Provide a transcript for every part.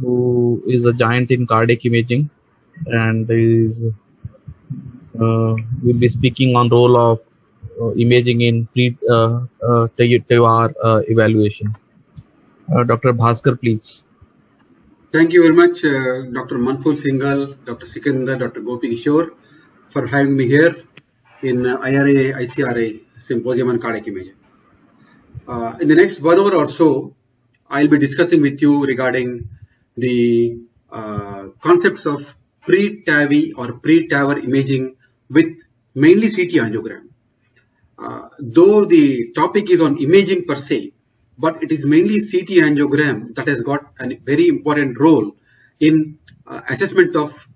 who is a giant in cardiac imaging, and will be speaking on role of imaging in TEWAR evaluation. Dr. Bhaskar, please. Thank you very much, Dr. Manful Singhal, Dr. Sikandar, Dr. Gopi Kishore, for having me here in IRA ICRA Symposium on Cardiac Imaging. In the next 1 hour or so, I'll be discussing with you regarding the concepts of pre-TAVI or pre-TAVR imaging with mainly CT angiogram. Though the topic is on imaging per se, but it is mainly CT angiogram that has got a very important role in assessment of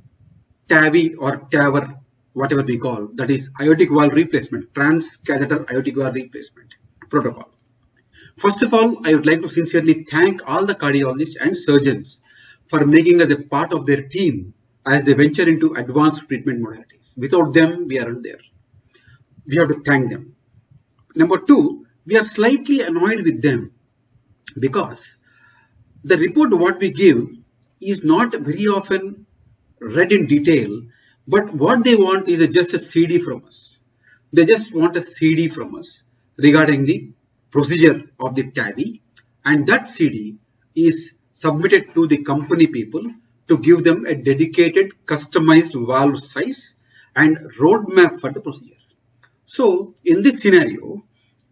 TAVI or TAVR, whatever we call, that is aortic valve replacement, transcatheter aortic valve replacement protocol. First of all, I would like to sincerely thank all the cardiologists and surgeons for making us a part of their team as they venture into advanced treatment modalities. Without them, we aren't there. We have to thank them. Number two, we are slightly annoyed with them because the report what we give is not very often read in detail, but what they want is just a CD from us. They just want a CD from us regarding the procedure of the TAVI, and that CD is submitted to the company people to give them a dedicated customized valve size and roadmap for the procedure. So in this scenario,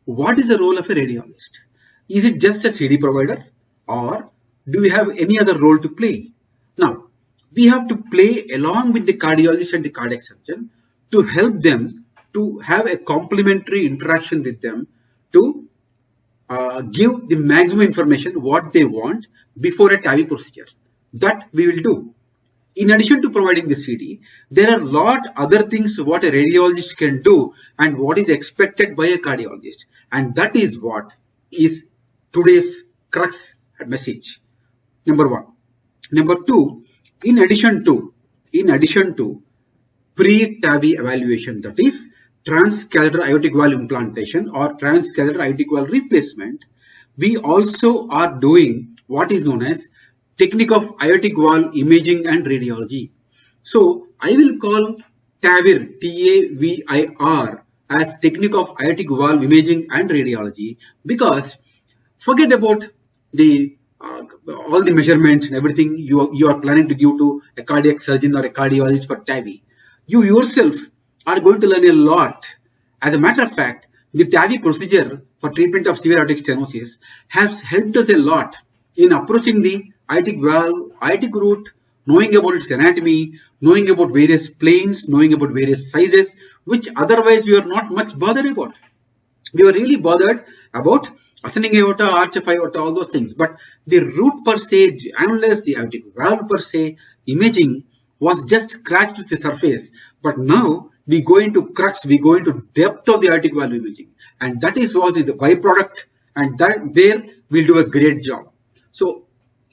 what is the role of a radiologist? Is it just a CD provider, or do we have any other role to play? Now, we have to play along with the cardiologist and the cardiac surgeon to help them to have a complementary interaction with them to give the maximum information what they want before a TAVI procedure. That we will do. In addition to providing the CD, there are a lot other things what a radiologist can do and what is expected by a cardiologist, and that is what is today's crux message. Number one. Number two, in addition to pre-TAVI evaluation, that is transcatheter aortic valve implantation or transcatheter aortic valve replacement, we also are doing what is known as technique of aortic valve imaging and radiology. So I will call TAVIR, TAVIR, as technique of aortic valve imaging and radiology, because forget about the all the measurements and everything you are planning to give to a cardiac surgeon or a cardiologist for TAVI. You yourself are going to learn a lot. As a matter of fact, the TAVI procedure for treatment of severe aortic stenosis has helped us a lot in approaching the aortic valve, aortic root, knowing about its anatomy, knowing about various planes, knowing about various sizes, which otherwise we are not much bothered about. We were really bothered about ascending aorta, arch of aorta, all those things. But the root per se, annulus, the aortic valve per se, imaging was just scratched at the surface. But now we go into crux, we go into depth of the aortic valve imaging. And that is what is the byproduct, and that there we'll do a great job. So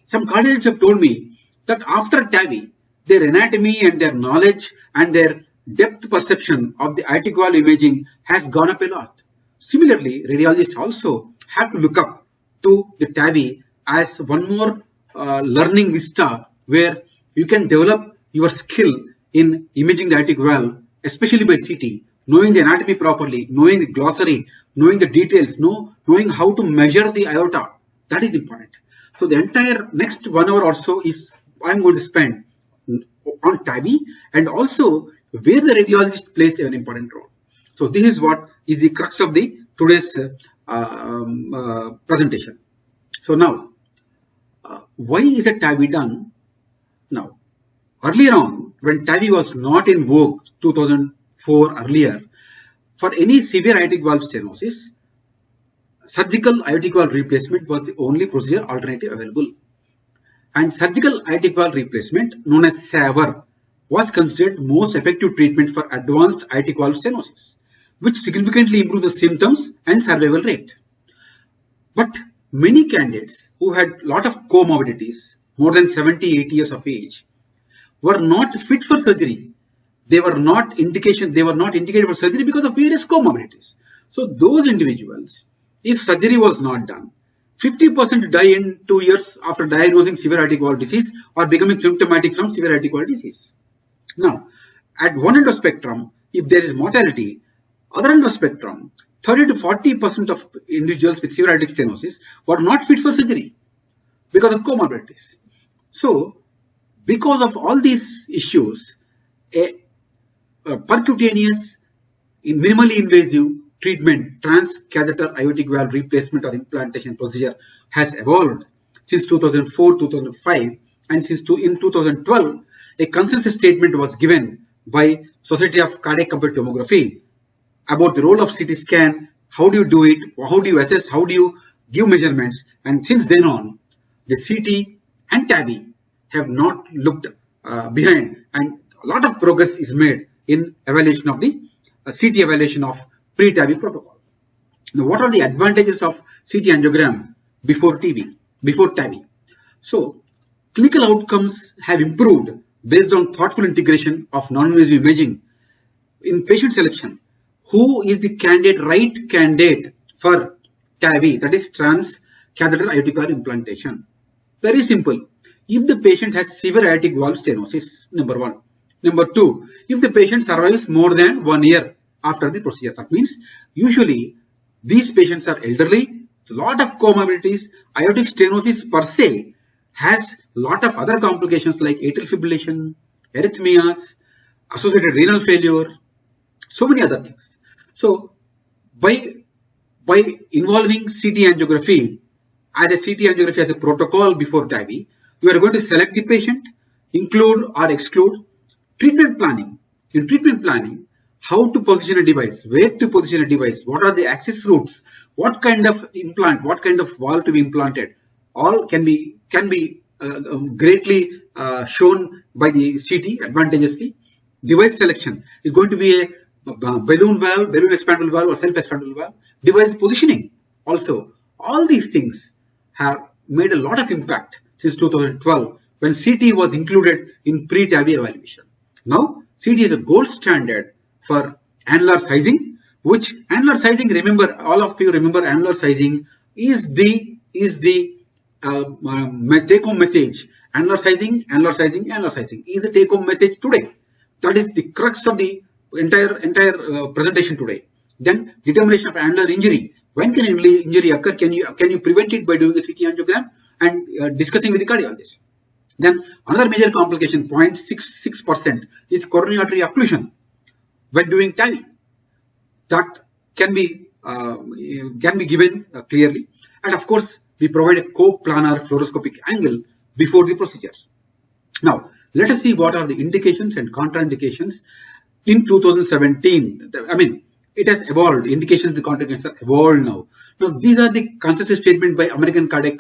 some cardiologists have told me that after TAVI, their anatomy and their knowledge and their depth perception of the aortic valve imaging has gone up a lot. Similarly, radiologists also have to look up to the TAVI as one more learning vista where you can develop your skill in imaging the aortic valve, especially by CT, knowing the anatomy properly, knowing the glossary, knowing the details, knowing how to measure the aorta. That is important. So the entire next 1 hour or so is I'm going to spend on TAVI and also where the radiologist plays an important role. So this is what is the crux of the today's presentation. So now, why is a TAVI done? Now, earlier on, when TAVI was not in vogue, 2004 earlier, for any severe aortic valve stenosis, surgical aortic valve replacement was the only procedure alternative available. And surgical aortic valve replacement, known as SAVR, was considered most effective treatment for advanced aortic valve stenosis, which significantly improved the symptoms and survival rate. But many candidates who had a lot of comorbidities, more than 70, 80 years of age, were not fit for surgery. They were not indicated for surgery because of various comorbidities. So those individuals, if surgery was not done, 50% die in 2 years after diagnosing severe aortic valve disease or becoming symptomatic from severe aortic valve disease. Now, at one end of spectrum, if there is mortality, other end of spectrum, 30 to 40% of individuals with severe aortic stenosis were not fit for surgery because of comorbidities. So, because of all these issues, a percutaneous, minimally invasive treatment, transcatheter aortic valve replacement or implantation procedure has evolved since 2004, 2005, and in 2012, a consensus statement was given by Society of Cardiac Comparative Tomography about the role of CT scan, how do you do it, how do you assess, how do you give measurements, and since then on, the CT and TAVI have not looked behind, and a lot of progress is made in evaluation of the CT evaluation of pre-TAVI protocol. Now, what are the advantages of CT angiogram before TAVI? So, clinical outcomes have improved based on thoughtful integration of non-invasive imaging in patient selection. Who is the right candidate for TAVI, that is transcatheter aortic valve implantation? Very simple. If the patient has severe aortic valve stenosis, number one. Number two, if the patient survives more than 1 year after the procedure. That means usually these patients are elderly, a lot of comorbidities. Aortic stenosis per se has a lot of other complications like atrial fibrillation, arrhythmias, associated renal failure, so many other things. So by involving CT angiography as a protocol before TAVI, you are going to select the patient, include or exclude treatment planning. In treatment planning, how to position a device, where to position a device, what are the access routes, what kind of implant, what kind of valve to be implanted, all can be greatly shown by the CT advantageously. Device selection is going to be a balloon valve, balloon expandable valve or self-expandable valve. Device positioning also. All these things have made a lot of impact since 2012 when CT was included in pre-TAVI evaluation. Now, CT is a gold standard for annular sizing, which annular sizing, remember, all of you remember annular sizing is the take-home message. Annular sizing is the take-home message today. That is the crux of the entire presentation today. Then determination of annular injury. When can injury occur? Can you prevent it by doing a CT angiogram and discussing with the cardiologist? Then another major complication, 0.66%, is coronary artery occlusion when doing TAVI. That can be given clearly, and of course we provide a coplanar fluoroscopic angle before the procedure. Now let us see what are the indications and contraindications in 2017. I mean, it has evolved. Indications and contraindications are evolved now. Now these are the consensus statement by American College of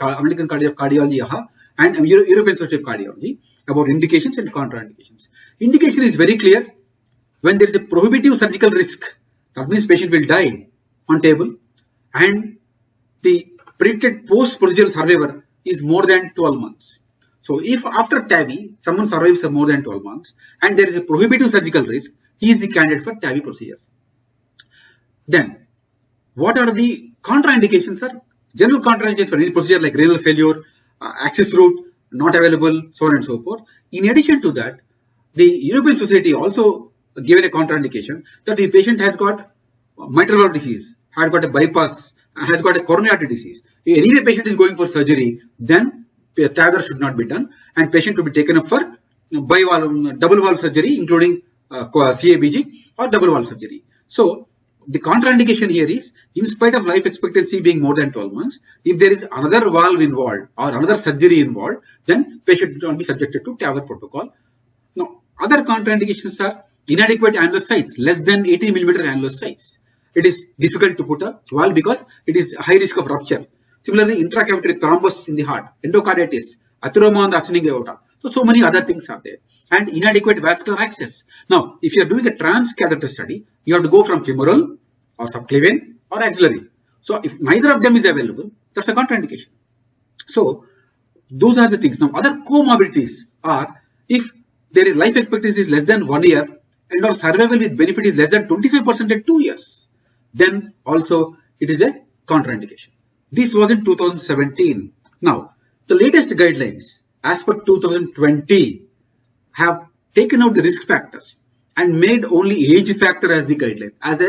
Cardiology and European Society of Cardiology about indications and contraindications. Indication is very clear. When there is a prohibitive surgical risk, that means patient will die on table, and the predicted post-procedural survivor is more than 12 months. So if after TAVI, someone survives for more than 12 months and there is a prohibitive surgical risk, he is the candidate for TAVI procedure. Then, what are the contraindications, sir? General contraindications for any procedure like renal failure, access route not available, so on and so forth. In addition to that, the European Society also given a contraindication that the patient has got mitral valve disease, has got a bypass, has got a coronary artery disease. If any patient is going for surgery, then TAVR should not be done, and patient to be taken up for double valve surgery, including CABG or double valve surgery. So the contraindication here is, in spite of life expectancy being more than 12 months, if there is another valve involved or another surgery involved, then patient should not be subjected to TAVR protocol. Now, other contraindications are inadequate annular size, less than 18 millimeter annular size. It is difficult to put a valve because it is high risk of rupture. Similarly, intracavitary thrombus in the heart, endocarditis, atheroma on the ascending aorta. So many other things are there. And inadequate vascular access. Now, if you are doing a transcatheter study, you have to go from femoral or subclavian or axillary. So if neither of them is available, that's a contraindication. So those are the things. Now, other comorbidities are, if there is life expectancy is less than 1 year and or survival with benefit is less than 25% at 2 years, then also it is a contraindication. This was in 2017. Now, the latest guidelines as per 2020 have taken out the risk factors and made only age factor as the guideline, as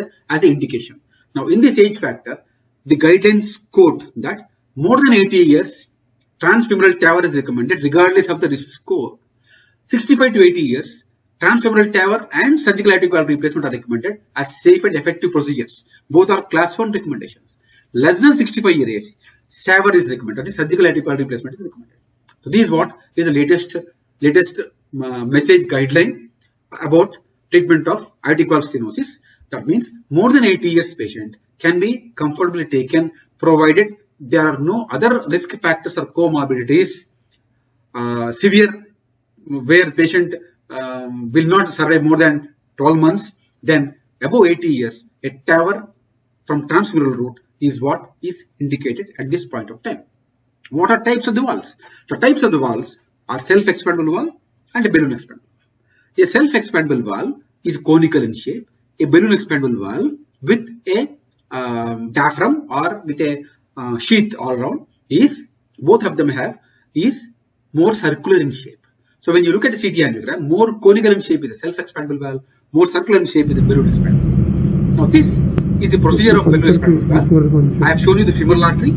a indication. Now, in this age factor, the guidelines quote that more than 80 years, transfemoral TAVR is recommended regardless of the risk score. 65 to 80 years, transfemoral TAVR and surgical aortic valve replacement are recommended as safe and effective procedures. Both are class 1 recommendations. Less than 65 years, SAVR is recommended. Surgical aortic valve replacement is recommended. So this is what is the latest message guideline about treatment of aortic valve stenosis. That means more than 80 years patient can be comfortably taken provided there are no other risk factors or comorbidities severe where patient will not survive more than 12 months. Then above 80 years, a TAVR from transfemoral route is what is indicated at this point of time. What are types of the valves? The types of the valves are self-expandable valve and a balloon expandable. A self-expandable valve is conical in shape. A balloon expandable valve with a diaphragm or with a sheath all around is, both of them is more circular in shape. So when you look at the CT angiogram, more conical in shape is a self-expandable valve, more circular in shape is a balloon expandable. Now this is the procedure of balloon expandable valve. I have shown you the femoral artery.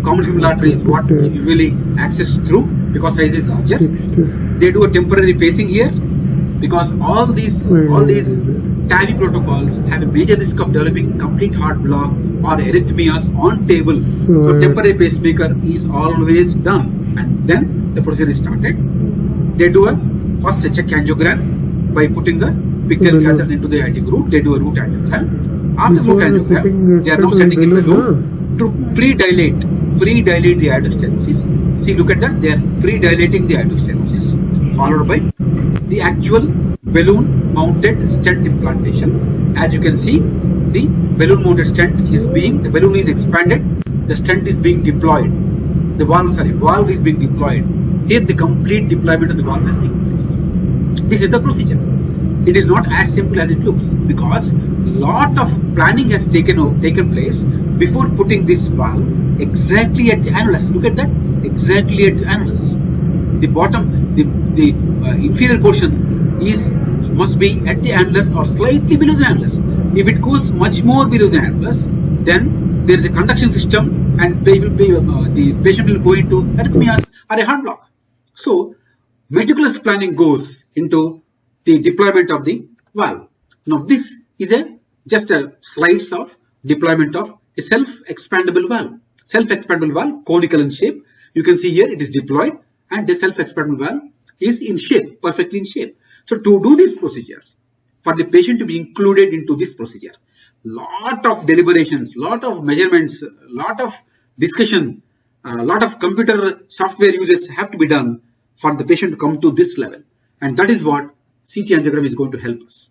Common femoral artery is what is usually accessed through because size is larger. They do a temporary pacing here because all these TAVI protocols have a major risk of developing complete heart block or arrhythmias on table. So temporary pacemaker is always done, and then the procedure is started. They do a first check angiogram by putting a pigtail catheter into the aortic root. They do a root angiogram. After root angiogram, they are now sending in the balloon to pre-dilate the aortostenosis. See, look at that. They are pre-dilating the aortostenosis, followed by the actual balloon mounted stent implantation. As you can see, the balloon mounted stent the balloon is expanded, the stent is being deployed, the valve is being deployed. Here the complete deployment of the valve is being placed. This is the procedure. It is not as simple as it looks because lot of planning has taken place before putting this valve exactly at the annulus. Look at that, exactly at the annulus. The bottom, the inferior portion must be at the annulus or slightly below the annulus. If it goes much more below the annulus, then there is a conduction system and the patient will go into arrhythmias or a heart block. So meticulous planning goes into the deployment of the valve. Now this is just a slice of deployment of a self-expandable valve. Self-expandable valve, conical in shape. You can see here it is deployed and the self-expandable valve is in shape, perfectly in shape. So to do this procedure, for the patient to be included into this procedure, lot of deliberations, lot of measurements, lot of discussion, lot of computer software uses have to be done for the patient to come to this level. And that is what CT angiogram is going to help us.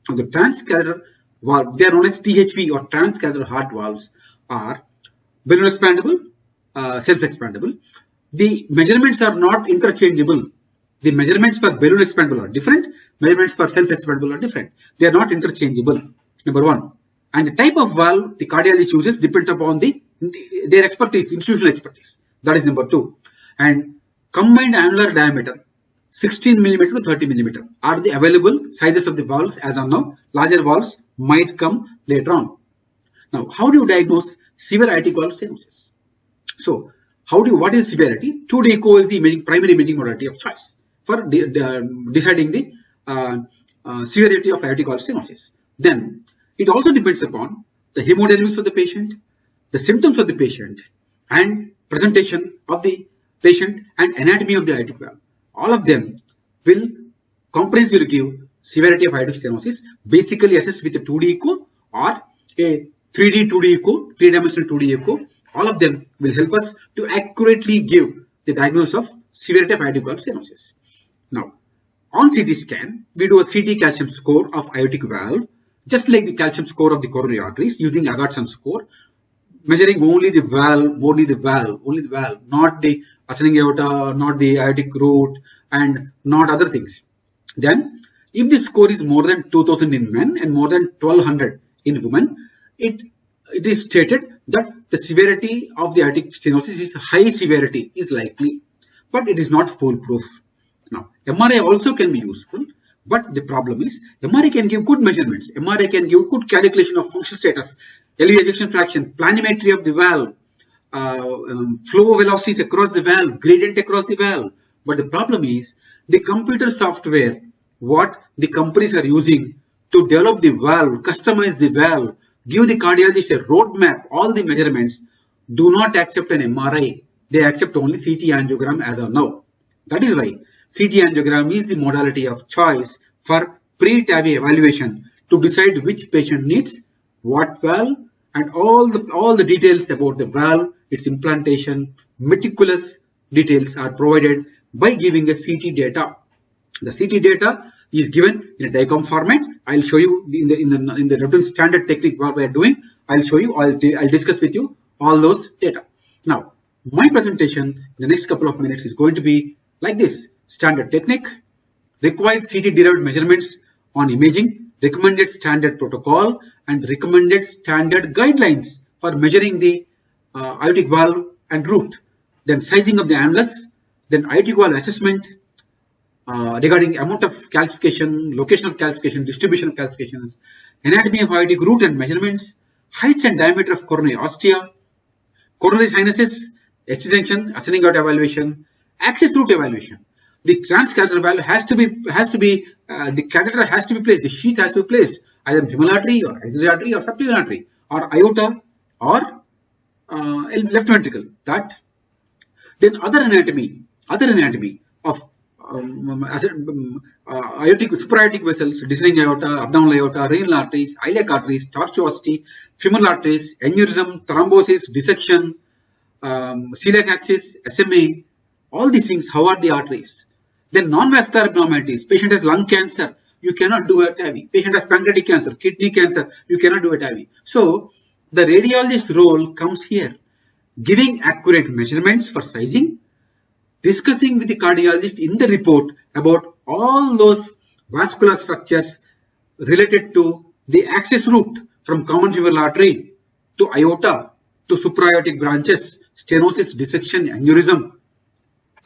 Now the transcatheter valve, they are known as THV or transcatheter heart valves, are balloon expandable, self-expandable. The measurements are not interchangeable. The measurements for balloon expandable are different. Measurements for self-expandable are different. They are not interchangeable. Number one. And the type of valve the cardiologist chooses depends upon their expertise, institutional expertise. That is number two. And combined annular diameter, 16 mm to 30 mm are the available sizes of the valves as of now. Larger valves might come later on. Now, how do you diagnose severe aortic valve stenosis? So, what is severity? 2D echo is the primary imaging modality of choice for deciding the severity of aortic valve stenosis. Then, it also depends upon the hemodynamics of the patient, the symptoms of the patient, and presentation of the patient and anatomy of the aortic valve. All of them will comprehensively give severity of aortic stenosis, basically assessed with a 2D echo or a 3D 2D echo, 3-dimensional 2D echo. All of them will help us to accurately give the diagnosis of severity of aortic valve stenosis. Now, on CT scan, we do a CT calcium score of aortic valve, just like the calcium score of the coronary arteries, using Agatston score, measuring only the valve, not the ascending aorta, not the aortic root, and not other things. Then, if the score is more than 2000 in men and more than 1200 in women, it it is stated that the severity of the aortic stenosis is high severity is likely, but it is not foolproof. Now, MRI also can be useful, but the problem is MRI can give good measurements. MRI can give good calculation of functional status, LV ejection fraction, planimetry of the valve, flow velocities across the valve, gradient across the valve. But the problem is the computer software, what the companies are using to develop the valve, customize the valve, give the cardiologist a roadmap, all the measurements, do not accept an MRI. They accept only CT angiogram as of now. That is why CT angiogram is the modality of choice for pre-TAVI evaluation to decide which patient needs what valve, and all the details about the valve, its implantation, meticulous details are provided by giving a CT data. The CT data is given in a DICOM format. I'll show you in the written standard technique what we are doing. I'll show you. I'll discuss with you all those data. Now, my presentation in the next couple of minutes is going to be like this: standard technique, required CT derived measurements on imaging, recommended standard protocol, and recommended standard guidelines for measuring the aortic valve and root. Then sizing of the annulus, then aortic valve assessment regarding amount of calcification, location of calcification, distribution of calcifications, anatomy of aortic root and measurements, heights and diameter of coronary ostia, coronary sinuses, extension, ascending aorta evaluation, access route evaluation. The transcatheter valve has to be the catheter has to be placed, the sheath has to be placed either in femoral artery or axillary artery or subclavian artery or aorta or left ventricle. That then other anatomy of aortic supraaortic vessels, descending aorta, abdominal aorta, renal arteries, iliac arteries, tortuosity, femoral arteries, aneurysm, thrombosis, dissection, celiac axis, SMA, all these things. How are the arteries? Then non-vascular abnormalities. Patient has lung cancer, you cannot do a TAVI. Patient has pancreatic cancer, kidney cancer, you cannot do a TAVI. So the radiologist's role comes here, giving accurate measurements for sizing, discussing with the cardiologist in the report about all those vascular structures related to the access route from common femoral artery to aorta to supraaortic branches, stenosis, dissection, aneurysm,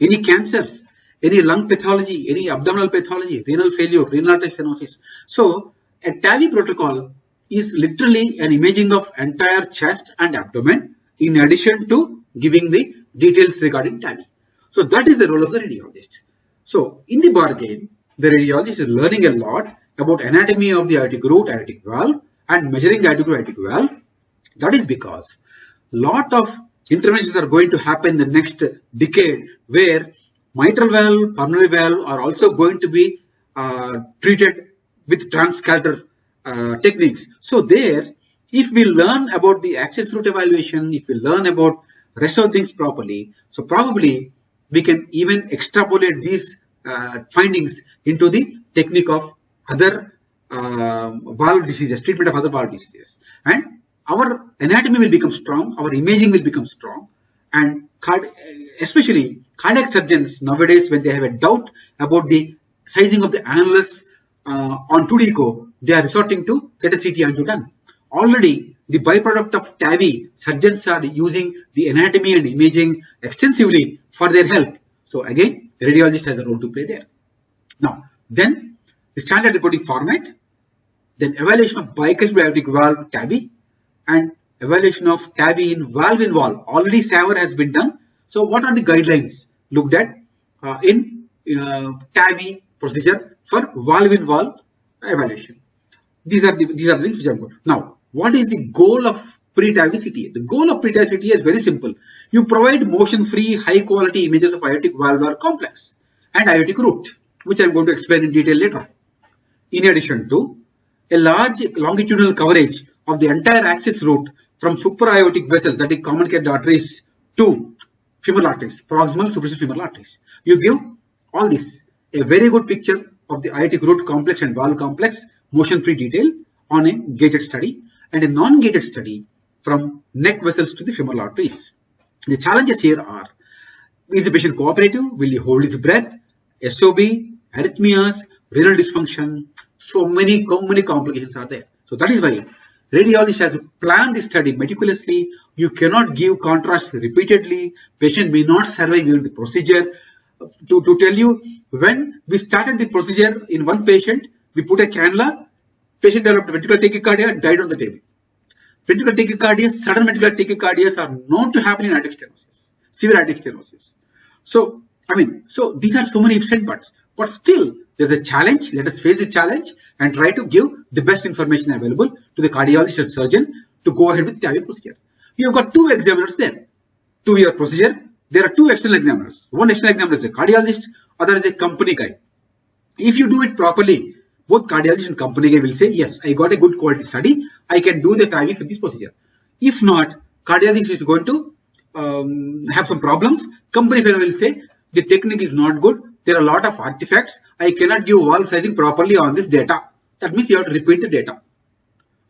any cancers, any lung pathology, any abdominal pathology, renal failure, renal artery stenosis. So a TAVI protocol is literally an imaging of entire chest and abdomen in addition to giving the details regarding TAVI. So that is the role of the radiologist. So in the bargain, the radiologist is learning a lot about anatomy of the aortic root, aortic valve, and measuring the aortic valve. That is because lot of interventions are going to happen in the next decade where mitral valve, pulmonary valve are also going to be treated with transcatheter techniques. So there, if we learn about the access route evaluation, if we learn about rest of things properly, so probably we can even extrapolate these findings into the technique of other valve diseases, treatment of other valve diseases. And our anatomy will become strong, our imaging will become strong, and especially cardiac surgeons nowadays, when they have a doubt about the sizing of the annulus on 2D echo, they are resorting to get a CT angio done. Already, the byproduct of TAVI, surgeons are using the anatomy and imaging extensively for their help. So again, the radiologist has a role to play there. Now, then the standard reporting format, then evaluation of bicuspid aortic valve TAVI, and evaluation of TAVI in valve. Already SAVR has been done. So what are the guidelines looked at in TAVI procedure for valve-in-valve evaluation? These are the things which are good. Now, what is the goal of pre-TAVI CTA? The goal of pre-TAVI CTA is very simple. You provide motion-free, high-quality images of aortic valvular complex and aortic root, which I am going to explain in detail later. In addition to a large longitudinal coverage of the entire access route from supraaortic vessels, that is common carotid arteries, to femoral arteries, proximal, superficial femoral arteries. You give all this, a very good picture of the aortic root complex and valve complex, motion-free detail on a gated study, and a non-gated study from neck vessels to the femoral arteries. The challenges here are: is the patient cooperative? Will he hold his breath? SOB, arrhythmias, renal dysfunction. So many complications are there. So that is why Radiologist has to plan the study meticulously. You cannot give contrast repeatedly. Patient may not survive during the procedure. To tell you, when we started the procedure in one patient, we put a cannula, patient developed ventricular tachycardia and died on the table. Ventricular tachycardia, sudden ventricular tachycardias are known to happen in aortic stenosis, severe aortic stenosis. So, so these are so many ifs and buts, but still there's a challenge. Let us face the challenge and try to give the best information available to the cardiologist and surgeon to go ahead with the TAVI procedure. You've got two examiners there. 2-year procedure. There are two external examiners. One external examiner is a cardiologist, other is a company guy. If you do it properly, both cardiologist and company guy will say, yes, I got a good quality study. I can do the TAVI for this procedure. If not, cardiologist is going to have some problems. Company fellow will say, the technique is not good. There are a lot of artifacts. I cannot give valve sizing properly on this data. That means you have to repeat the data.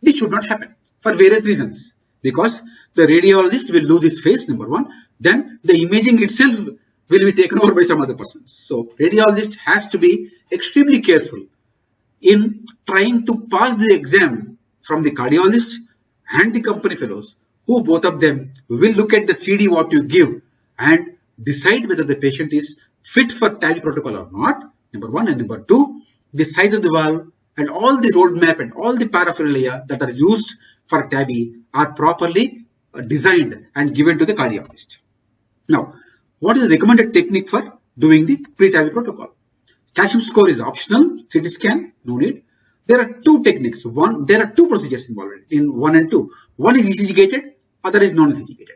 This should not happen for various reasons. Because the radiologist will lose his face, number one. Then the imaging itself will be taken over by some other persons. So radiologist has to be extremely careful in trying to pass the exam from the cardiologist and the company fellows, who both of them will look at the CD what you give and decide whether the patient is fit for TAVI protocol or not, number one. And number two, the size of the valve and all the roadmap and all the paraphernalia that are used for TAVI are properly designed and given to the cardiologist. Now, what is the recommended technique for doing the pre-TAVI protocol? Calcium score is optional. CT scan, no need. There are two techniques. There are two procedures involved in 1 and 2. One is ECG gated, other is non-ECG gated.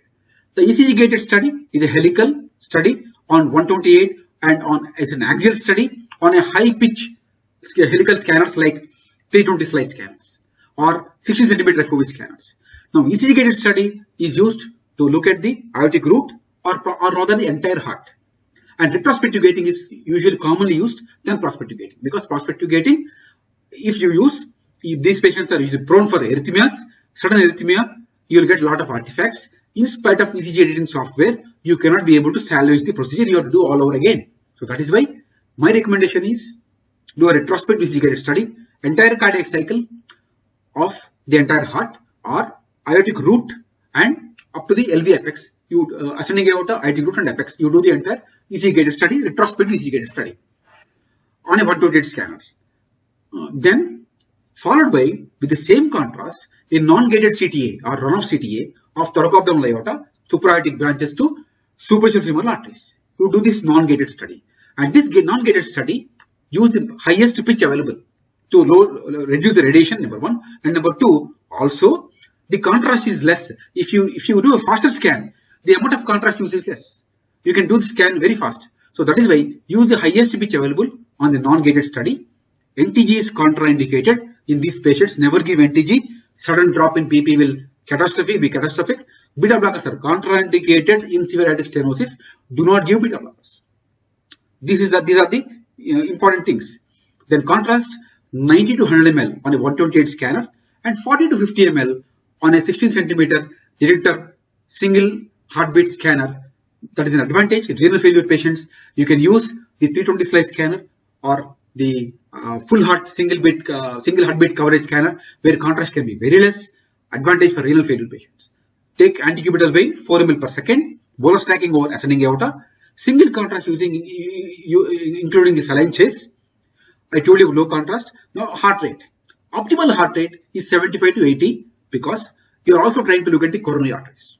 The ECG gated study is a helical study on 128 and it's an axial study on a high pitch helical scanners like 320 slice scanners or 16 centimeter FOV scanners. Now, ECG gated study is used to look at the aortic root or rather the entire heart. And retrospective gating is usually commonly used than prospective gating, because prospective gating, if these patients are usually prone for arrhythmias, sudden arrhythmia, you will get a lot of artifacts. In spite of ECG editing software, you cannot be able to salvage the procedure. You have to do all over again. So that is why my recommendation is do a retrospective ECG gated study, entire cardiac cycle of the entire heart or aortic root and up to the LV apex. You ascending aorta, aortic root and apex. You do the entire ECG gated study, retrospective ECG gated study on a 128 scanner. Then followed by, with the same contrast, a non-gated CTA or run-off CTA of thoracoabdominal aorta, supraortic branches to superficial femoral arteries. You do this non-gated study, and this non-gated study use the highest pitch available to reduce the radiation, number one, and number two, also the contrast is less. If you do a faster scan, the amount of contrast used is less. You can do the scan very fast. So that is why use the highest pitch available on the non-gated study. NTG is contraindicated in these patients. Never give NTG. Sudden drop in PP will be catastrophic. Beta blockers are contraindicated in severe aortic stenosis. Do not give beta blockers. These are the important things. Then contrast 90 to 100 ml on a 128 scanner and 40 to 50 ml on a 16 centimeter detector single heartbeat scanner. That is an advantage in renal failure patients. You can use the 320 slice scanner or the full heart single heartbeat coverage scanner, where contrast can be very less. Advantage for renal failure patients. Take antecubital vein 4 ml per second, bolus tracking over ascending aorta, single contrast including the saline chase. I told you low contrast. Now heart rate. Optimal heart rate is 75 to 80 because you are also trying to look at the coronary arteries.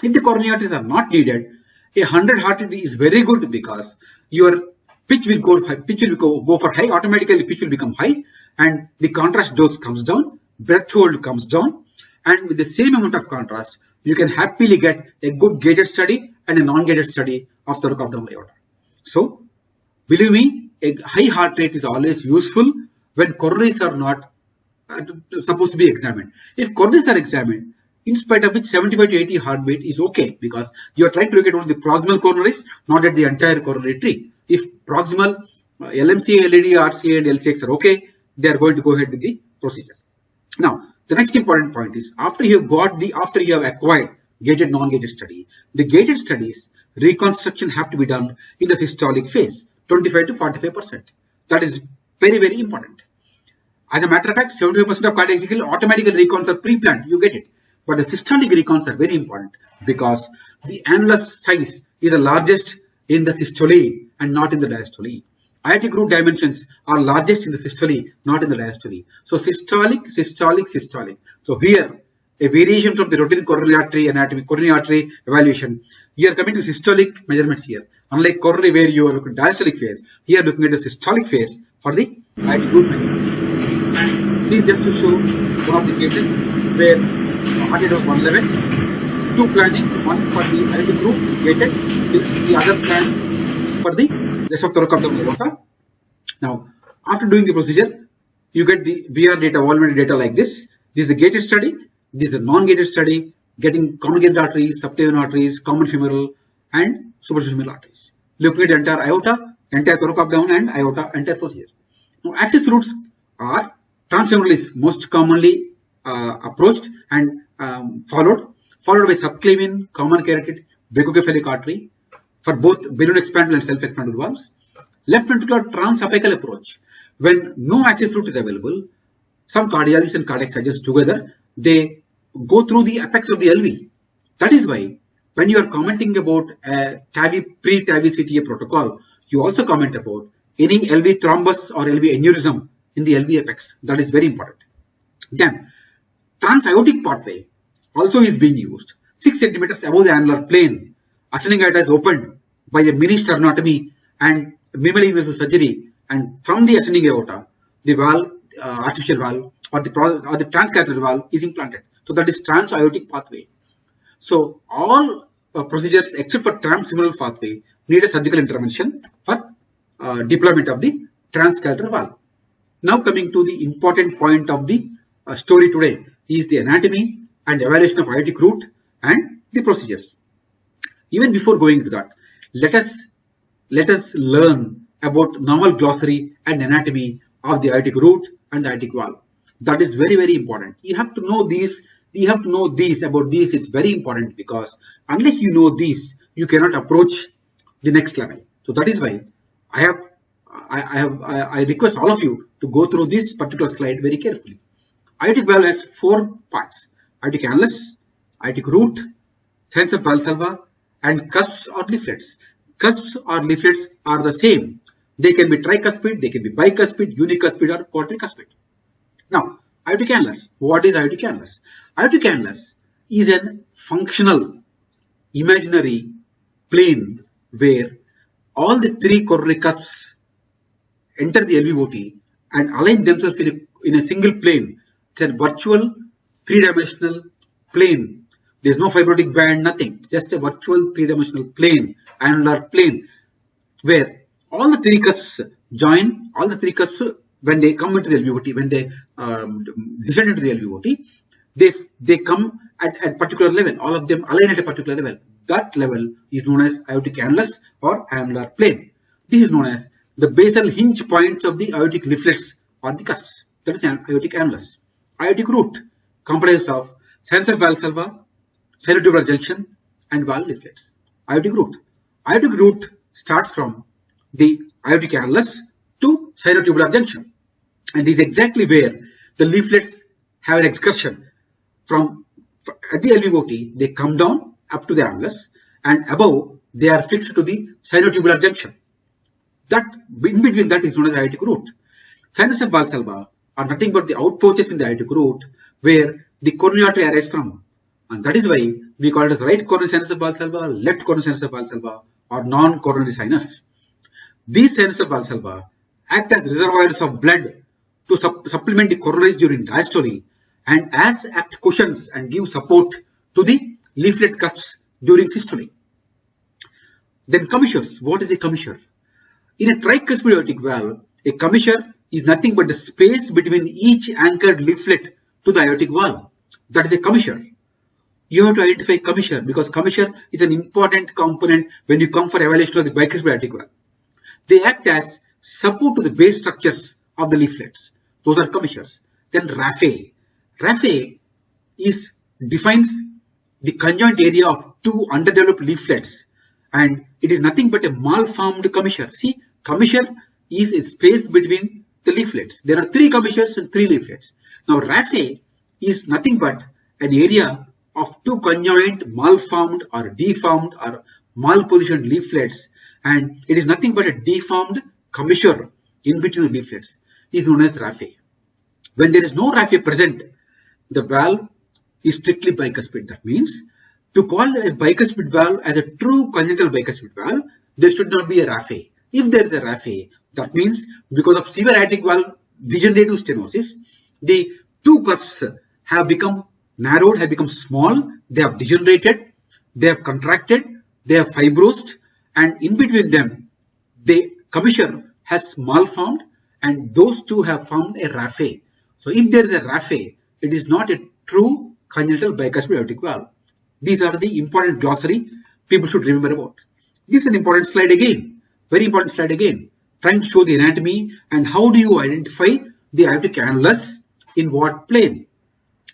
If the coronary arteries are not needed, a 100 heart rate is very good because your pitch will go for high, automatically pitch will become high and the contrast dose comes down, breath hold comes down, and with the same amount of contrast, you can happily get a good gated study and a non-gated study of the thoracoabdominal aorta. So, believe me, a high heart rate is always useful when coronaries are not supposed to be examined. If coronaries are examined, in spite of which 75 to 80 heartbeat is okay because you are trying to look at only the proximal coronaries, not at the entire coronary tree. If proximal LMCA, LAD, RCA and LCX are okay, they are going to go ahead with the procedure. Now, the next important point is after you have acquired gated non-gated study, the gated studies reconstruction have to be done in the systolic phase, 25 to 45%. That is very, very important. As a matter of fact, 75% of cardiac cycle automatically recons are pre-planned. You get it. But the systolic recons are very important because the annular size is the largest in the systole and not in the diastole. Aortic root dimensions are largest in the systole, not in the diastole. So systolic, systolic, systolic. So here, a variation from the routine coronary artery anatomy, coronary artery evaluation. You are coming to systolic measurements here. Unlike coronary where you are looking at diastolic phase, here looking at the systolic phase for the aortic root measurement. These just to show one of the cases where heart rate was 111, two planning, one for the aortic root gated, the other plan is for the rest of thoracoabdominal aorta. Now, after doing the procedure, you get the VR data, volumetric data like this. This is a gated study. This is a non-gated study, getting common gated arteries, subclavian arteries, common femoral, and superficial arteries. Looking at the entire aorta, entire thoracoabdomen, and aorta, entire procedure. Now, access routes are transfemoral is most commonly approached and followed by subclavian, common carotid, brachiocephalic artery for both balloon expandable and self-expandable valves. Left ventricular transapical approach. When no access route is available, some cardiologists and cardiac surgeons together, they go through the apex of the LV. That is why when you are commenting about a pre-TAVI CTA protocol, you also comment about any LV thrombus or LV aneurysm in the LV apex. That is very important. Then, transaortic pathway also is being used. 6 centimeters above the annular plane, ascending aorta is opened by a mini sternotomy and minimally invasive surgery, and from the ascending aorta, the valve, artificial valve or the transcatheter valve is implanted. So that is transaortic pathway. So all procedures except for transfemoral pathway need a surgical intervention for deployment of the transcatheter valve. Now coming to the important point of the story today is the anatomy and evaluation of aortic root and the procedure. Even before going to that, let us learn about normal glossary and anatomy of the aortic root and the aortic valve. That is very, very important. You have to know these. You have to know about these. It's very important because unless you know these, you cannot approach the next level. So that is why I request all of you to go through this particular slide very carefully. Aortic valve has 4 parts: aortic annulus, aortic root, sinus of Valsalva, and cusps or leaflets. Cusps or leaflets are the same. They can be tricuspid, they can be bicuspid, unicuspid, or quadricuspid. Now, aortic annulus. What is aortic annulus? Aortic annulus is a functional imaginary plane where all the 3 coronary cusps enter the LVOT and align themselves in a single plane. It's a virtual 3-dimensional plane. There's no fibrotic band, nothing. Just a virtual 3-dimensional plane, annular plane, where all the 3 cusps join, all the 3 cusps when they come into the LVOT, when they descend into the LVOT, they come at a particular level. All of them align at a particular level. That level is known as aortic annulus or annular plane. This is known as the basal hinge points of the aortic leaflets or the cusps. That is an aortic annulus. Aortic root comprises of sinus of Valsalva, sinusotubular junction, and valve leaflets. Aortic root. Aortic root starts from the aortic annulus to sinusotubular junction, and this is exactly where the leaflets have an excursion from at the LVOT. They come down up to the annulus, and above they are fixed to the sinusotubular junction. That in between that is known as aortic root. Sinus of Valsalva are nothing but the outpouches in the aortic root where the coronary artery arises from, and that is why we call it as right coronary sinus of Valsalva, left coronary sinus of Valsalva, or non-coronary sinus. These sinus of Valsalva act as reservoirs of blood to supplement the coronaries during diastole, and as act cushions and give support to the leaflet cusps during systole. Then commissures. What is a commissure? In a tricuspid aortic valve, a commissure is nothing but the space between each anchored leaflet to the aortic valve. That is a commissure. You have to identify commissure because commissure is an important component when you come for evaluation of the bicuspid aortic valve. They act as support to the base structures of the leaflets. Those are commissures. Then raphe. Raphe defines the conjoint area of 2 underdeveloped leaflets, and it is nothing but a malformed commissure. See, commissure is a space between the leaflets. There are 3 commissures and 3 leaflets. Now raphe is nothing but an area of 2 conjoined malformed or deformed or malpositioned leaflets, and it is nothing but a deformed commissure in between the leaflets is known as raphe. When there is no raphe present, the valve is strictly bicuspid. That means to call a bicuspid valve as a true congenital bicuspid valve, there should not be a raphe. If there is a raphe, that means because of severe aortic valve degenerative stenosis, the 2 cusps have become narrowed, have become small, they have degenerated, they have contracted, they have fibrosed, and in between them, the commissure has malformed, and those 2 have formed a raphe. So if there is a raphe, it is not a true congenital bicuspid aortic valve. These are the important glossary people should remember about. This is an important slide again, very important slide again, trying to show the anatomy and how do you identify the aortic annulus in what plane.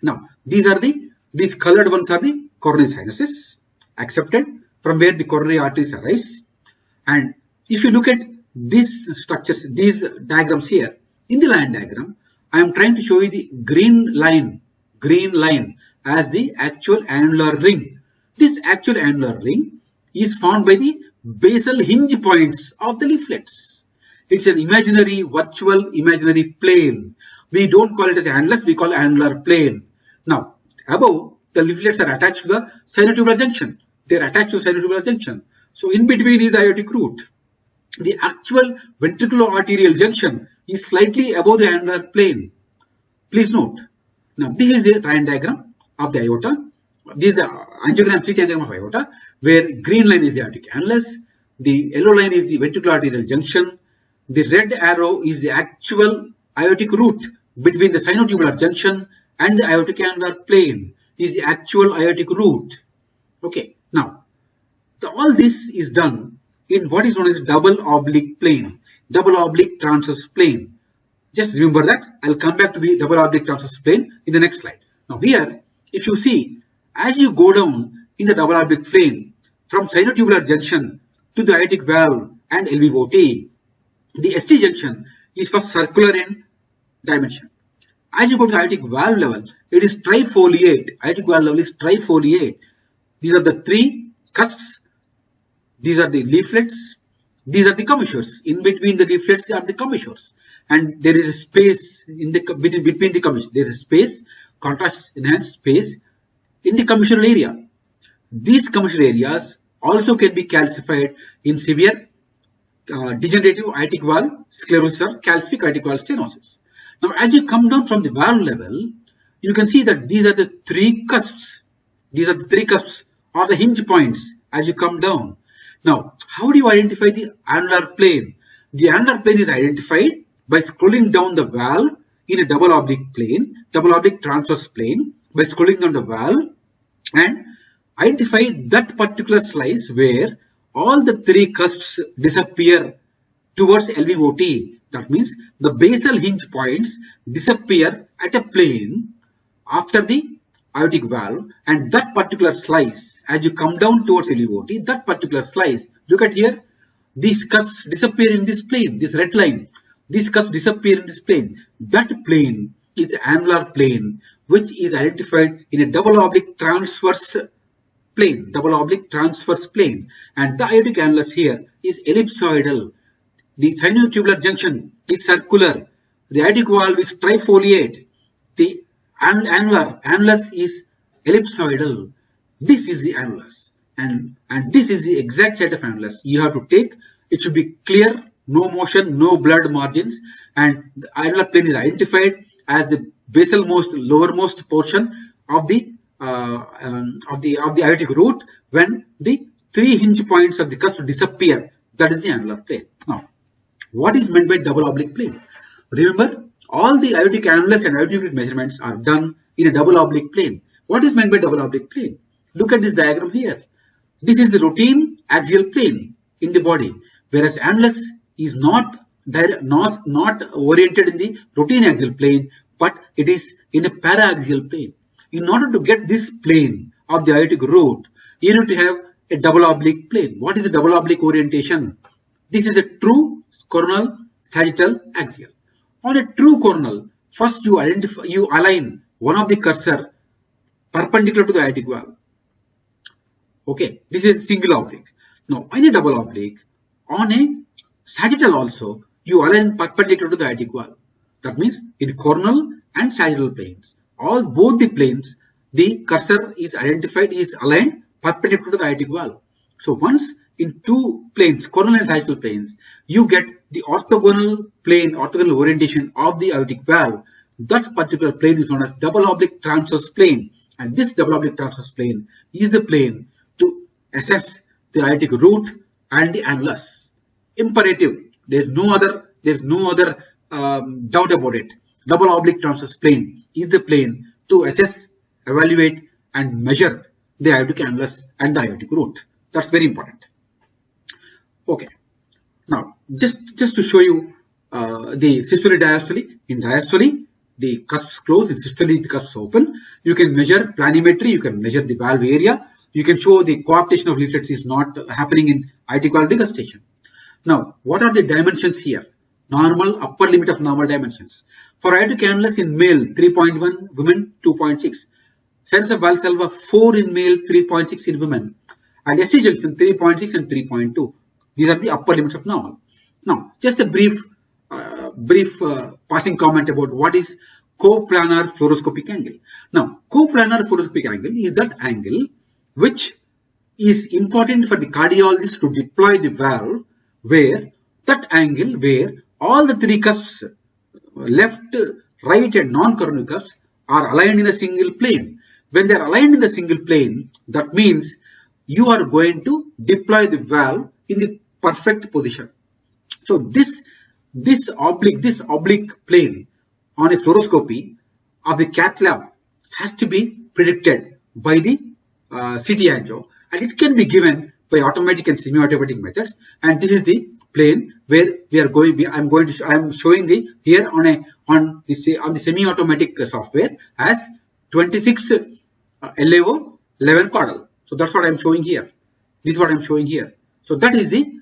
Now, these colored ones are the coronary sinuses, accepted, from where the coronary arteries arise. And if you look at these structures, these diagrams here, in the line diagram, I am trying to show you the green line as the actual annular ring. This actual annular ring is formed by the basal hinge points of the leaflets. It's an imaginary, virtual imaginary plane. We don't call it as annulus, we call it annular plane. Now, above, the leaflets are attached to the sinotubular junction. They are attached to the sinotubular junction. So, in between is the aortic root. The actual ventricular-arterial junction is slightly above the annular plane. Please note. Now, this is the Ryan diagram of the aorta. This is the angiogram, CT angiogram of aorta, where green line is the aortic annulus, the yellow line is the ventricular-arterial junction, the red arrow is the actual aortic root between the sinotubular junction and the aortic annular plane is the actual aortic root. Okay, now, all this is done in what is known as double oblique plane, double oblique transverse plane. Just remember that. I'll come back to the double oblique transverse plane in the next slide. Now here, if you see, as you go down in the double oblique plane from sinotubular junction to the aortic valve and LVOT, the ST junction is first circular in dimension. As you go to the aortic valve level, it is trifoliate. Aortic valve level is trifoliate. These are the 3 cusps. These are the leaflets. These are the commissures. In between the leaflets are the commissures. And there is a space in the between the commissures. There is a space, contrast enhanced space in the commissural area. These commissural areas also can be calcified in severe degenerative aortic valve sclerosis or calcific aortic valve stenosis. Now, as you come down from the valve level, you can see that these are the 3 cusps. These are the 3 cusps or the hinge points as you come down. Now, how do you identify the annular plane? The annular plane is identified by scrolling down the valve in a double oblique plane, double oblique transverse plane, by scrolling down the valve and identify that particular slice where all the 3 cusps disappear towards LVOT. That means the basal hinge points disappear at a plane after the aortic valve, and that particular slice, as you come down towards LVOT, that particular slice, look at here, these cusps disappear in this plane, this red line, these cusps disappear in this plane. That plane is the annular plane, which is identified in a double oblique transverse plane, and the aortic annulus here is ellipsoidal. The sinotubular junction is circular. The aortic valve is trifoliate. The annulus is ellipsoidal. This is the annulus, and this is the exact site of annulus. You have to take, it should be clear, no motion, no blurred margins, and the annular plane is identified as the basalmost, lowermost portion of the aortic root when the 3 hinge points of the cusp disappear. That is the annular plane. Now, what is meant by double oblique plane? Remember, all the aortic annulus and aortic root measurements are done in a double oblique plane. What is meant by double oblique plane? Look at this diagram here. This is the routine axial plane in the body, whereas annulus is not oriented in the routine axial plane, but it is in a paraaxial plane. In order to get this plane of the aortic root, you need to have a double oblique plane. What is a double oblique orientation? This is a true coronal sagittal axial. On a true coronal, first you align one of the cursor perpendicular to the aortic valve. Okay, this is a single oblique. Now, in a double oblique, on a sagittal also, you align perpendicular to the aortic valve. That means in coronal and sagittal planes, both the planes, the cursor is aligned perpendicular to the aortic valve. So once in two planes, coronal and sagittal planes, you get the orthogonal plane, orthogonal orientation of the aortic valve. That particular plane is known as double oblique transverse plane, and this double oblique transverse plane is the plane to assess the aortic root and the annulus. Imperative. There's no other doubt about it. Double oblique transverse plane is the plane to assess, evaluate, and measure the aortic annulus and the aortic root. That's very important. Okay. Now, just to show you the systole diastole. In diastole, the cusps close. In systole, the cusps open. You can measure planimetry. You can measure the valve area. You can show the coaptation of leaflets is not happening in aortic valve regurgitation. Now, what are the dimensions here? Normal, upper limit of normal dimensions. For aortic annulus in male, 3.1, women 2.6. Sense of Valsalva 4 in male, 3.6 in women. And ST junction 3.6 and 3.2. These are the upper limits of normal. Now, just a brief passing comment about what is coplanar fluoroscopic angle. Now, coplanar fluoroscopic angle is that angle which is important for the cardiologist to deploy the valve, where that angle where all the three cusps, left, right and non-coronal cusps, are aligned in a single plane. When they are aligned in the single plane, that means you are going to deploy the valve in the perfect position. So this oblique plane on a fluoroscopy of the cath lab has to be predicted by the CT angio, and it can be given by automatic and semi-automatic methods. And this is the plane where we are going. I am showing the here on the semi-automatic software as 26 LAO 11 caudal. So that's what I am showing here. This is what I am showing here. So that is the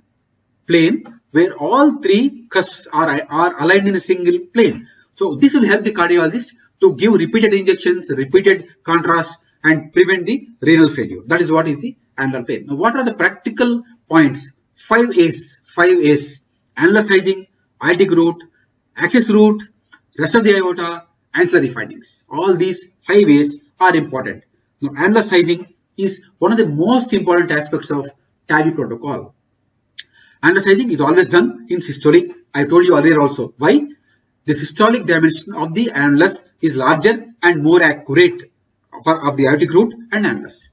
plane where all three cusps are aligned in a single plane. So this will help the cardiologist to give repeated injections, repeated contrast, and prevent the renal failure. That is what is the annular plane. Now, what are the practical points? 5 A's. Annular sizing, aortic root, axis root, rest of the aorta, ancillary findings. All these 5 A's are important. Now, annular sizing is one of the most important aspects of TAVI protocol. Annular sizing is always done in systolic. I told you earlier also. Why? The systolic dimension of the annulus is larger and more accurate of the aortic root and annulus.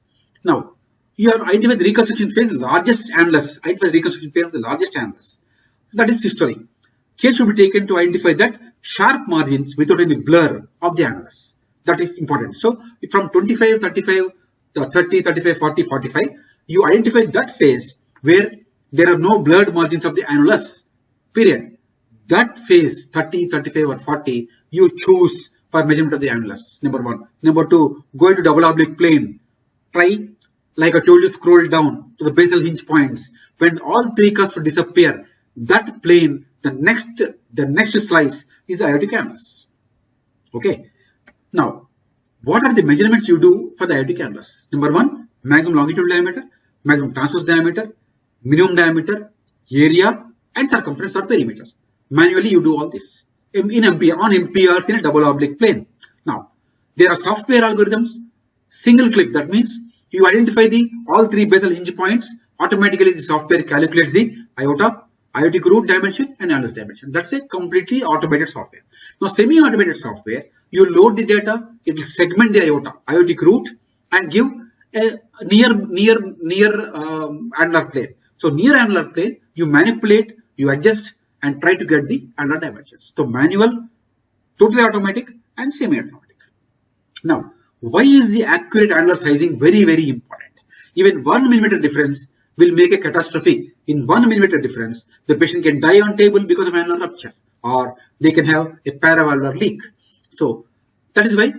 Now, you have identified the reconstruction phase, largest annulus. Identify the reconstruction phase of the largest annulus. That is systolic. Care should be taken to identify that sharp margins without any blur of the annulus. That is important. So, from 25, 35, 30, 35, 40, 45, you identify that phase where there are no blurred margins of the annulus. Period. That phase, 30, 35 or 40, you choose for measurement of the annulus. Number 1. Number 2, go into double oblique plane. Try, like I told you, scroll down to the basal hinge points. When all three cusps disappear, that plane, the next slice is the aortic annulus. Okay. Now, what are the measurements you do for the aortic annulus? Number 1, maximum longitudinal diameter, maximum transverse diameter, minimum diameter, area, and circumference or perimeter. Manually, you do all this on MPRs in a double oblique plane. Now, there are software algorithms. Single click. That means you identify all three basal hinge points. Automatically, the software calculates the aorta, aortic root dimension, and annulus dimension. That's a completely automated software. Now, semi-automated software, you load the data. It will segment the aorta, aortic root, and give a near annular plane. So, near annular plane, you manipulate, you adjust, and try to get the annular dimensions. So, manual, totally automatic, and semi-automatic. Now, why is the accurate annular sizing very, very important? Even 1 millimeter difference will make a catastrophe. In 1 millimeter difference, the patient can die on table because of annular rupture, or they can have a paravalvular leak. So, that is why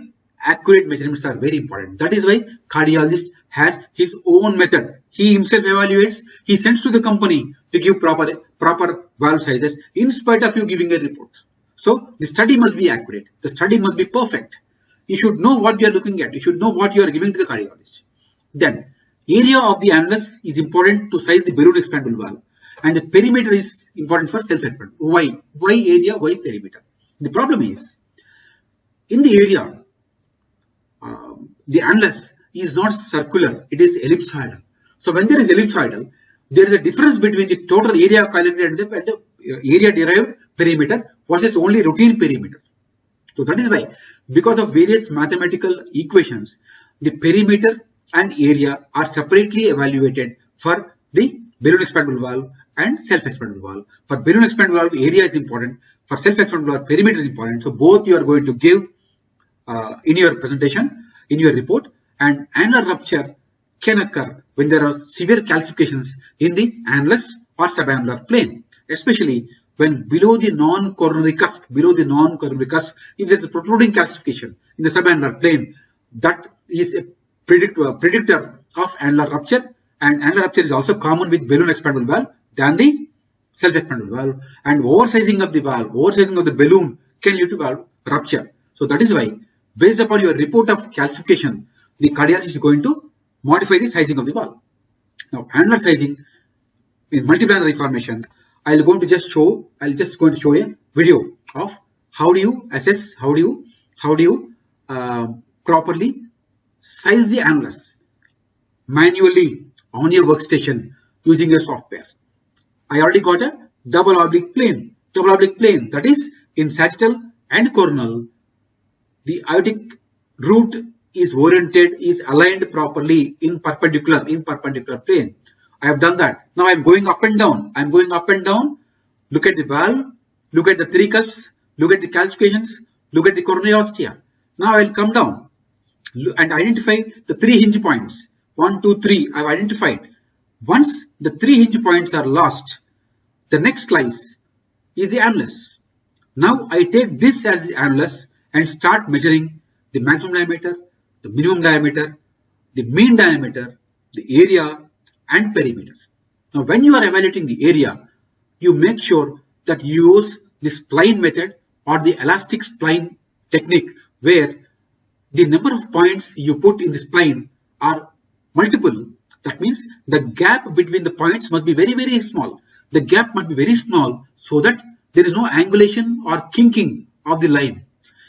accurate measurements are very important. That is why cardiologist has his own method. He himself evaluates, he sends to the company to give proper valve sizes in spite of you giving a report. So the study must be accurate. The study must be perfect. You should know what you are looking at. You should know what you are giving to the cardiologist. Then, area of the annulus is important to size the balloon expandable valve, and the perimeter is important for self-expandable. Why? Why area? Why perimeter? The problem is, in the area, the annulus is not circular, it is ellipsoidal. So when there is ellipsoidal, there is a difference between the total area calculated and the area derived perimeter versus only routine perimeter. So that is why, because of various mathematical equations, the perimeter and area are separately evaluated for the balloon expandable valve and self-expandable valve. For balloon expandable valve, area is important. For self-expandable valve, perimeter is important. So both you are going to give in your presentation, in your report, and annular rupture can occur when there are severe calcifications in the annulus or subannular plane, especially when below the non-coronary cusp, if there is a protruding calcification in the subannular plane, that is a predictor of annular rupture, and annular rupture is also common with balloon expandable valve than the self-expandable valve, and oversizing of the valve, oversizing of the balloon can lead to valve rupture. So that is why, based upon your report of calcification, the cardiologist is going to modify the sizing of the valve. Now, annular sizing in multiplanar reformation, I'll just show a video of how do you assess, how do you properly size the annulus manually on your workstation using your software. I already got a double oblique plane, that is in sagittal and coronal. The aortic root is oriented, is aligned properly in perpendicular plane. I have done that. Now I am going up and down. Look at the valve, look at the three cusps, look at the calcifications, look at the coronary ostia. Now I will come down and identify the three hinge points. 1, 2, 3. I have identified. Once the three hinge points are lost, the next slice is the annulus. Now I take this as the annulus and start measuring the maximum diameter, the minimum diameter, the mean diameter, the area, and perimeter. Now, when you are evaluating the area, you make sure that you use the spline method or the elastic spline technique, where the number of points you put in the spline are multiple. That means the gap between the points must be very, very small. The gap must be very small so that there is no angulation or kinking of the line.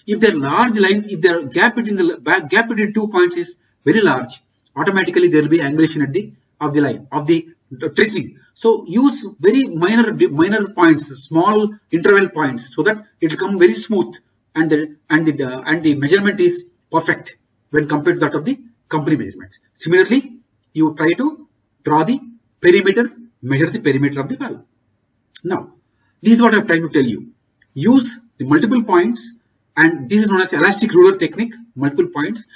If there are large lines, if the gap between 2 points is very large, automatically there will be angulation at the of the line of the tracing. So use very minor points, small interval points, so that it will come very smooth, and the measurement is perfect when compared to that of the company measurements. Similarly, you try to draw the perimeter, measure the perimeter of the valve. Now, this is what I am trying to tell you. Use the multiple points, and this is known as elastic ruler technique. Multiple points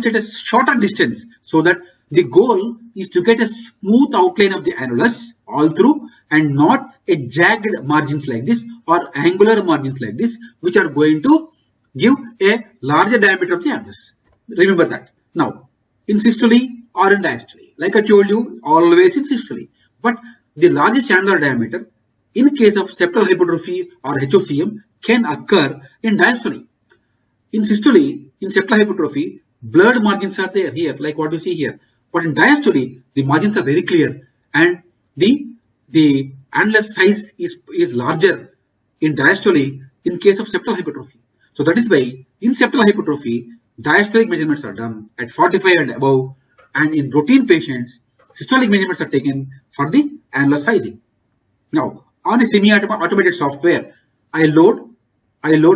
at a shorter distance, so that the goal is to get a smooth outline of the annulus all through, and not a jagged margins like this or angular margins like this, which are going to give a larger diameter of the annulus. Remember that. Now, in systole or in diastole, like I told you, always in systole. But the largest annular diameter in case of septal hypertrophy or HOCM can occur in diastole. In systole, in septal hypertrophy, blurred margins are there here, like what you see here. But in diastole, the margins are very clear, and the annulus size is larger in diastole in case of septal hypertrophy. So that is why in septal hypertrophy, diastolic measurements are done at 45 and above, and in routine patients, systolic measurements are taken for the annular sizing. Now, on a semi-automated software, I load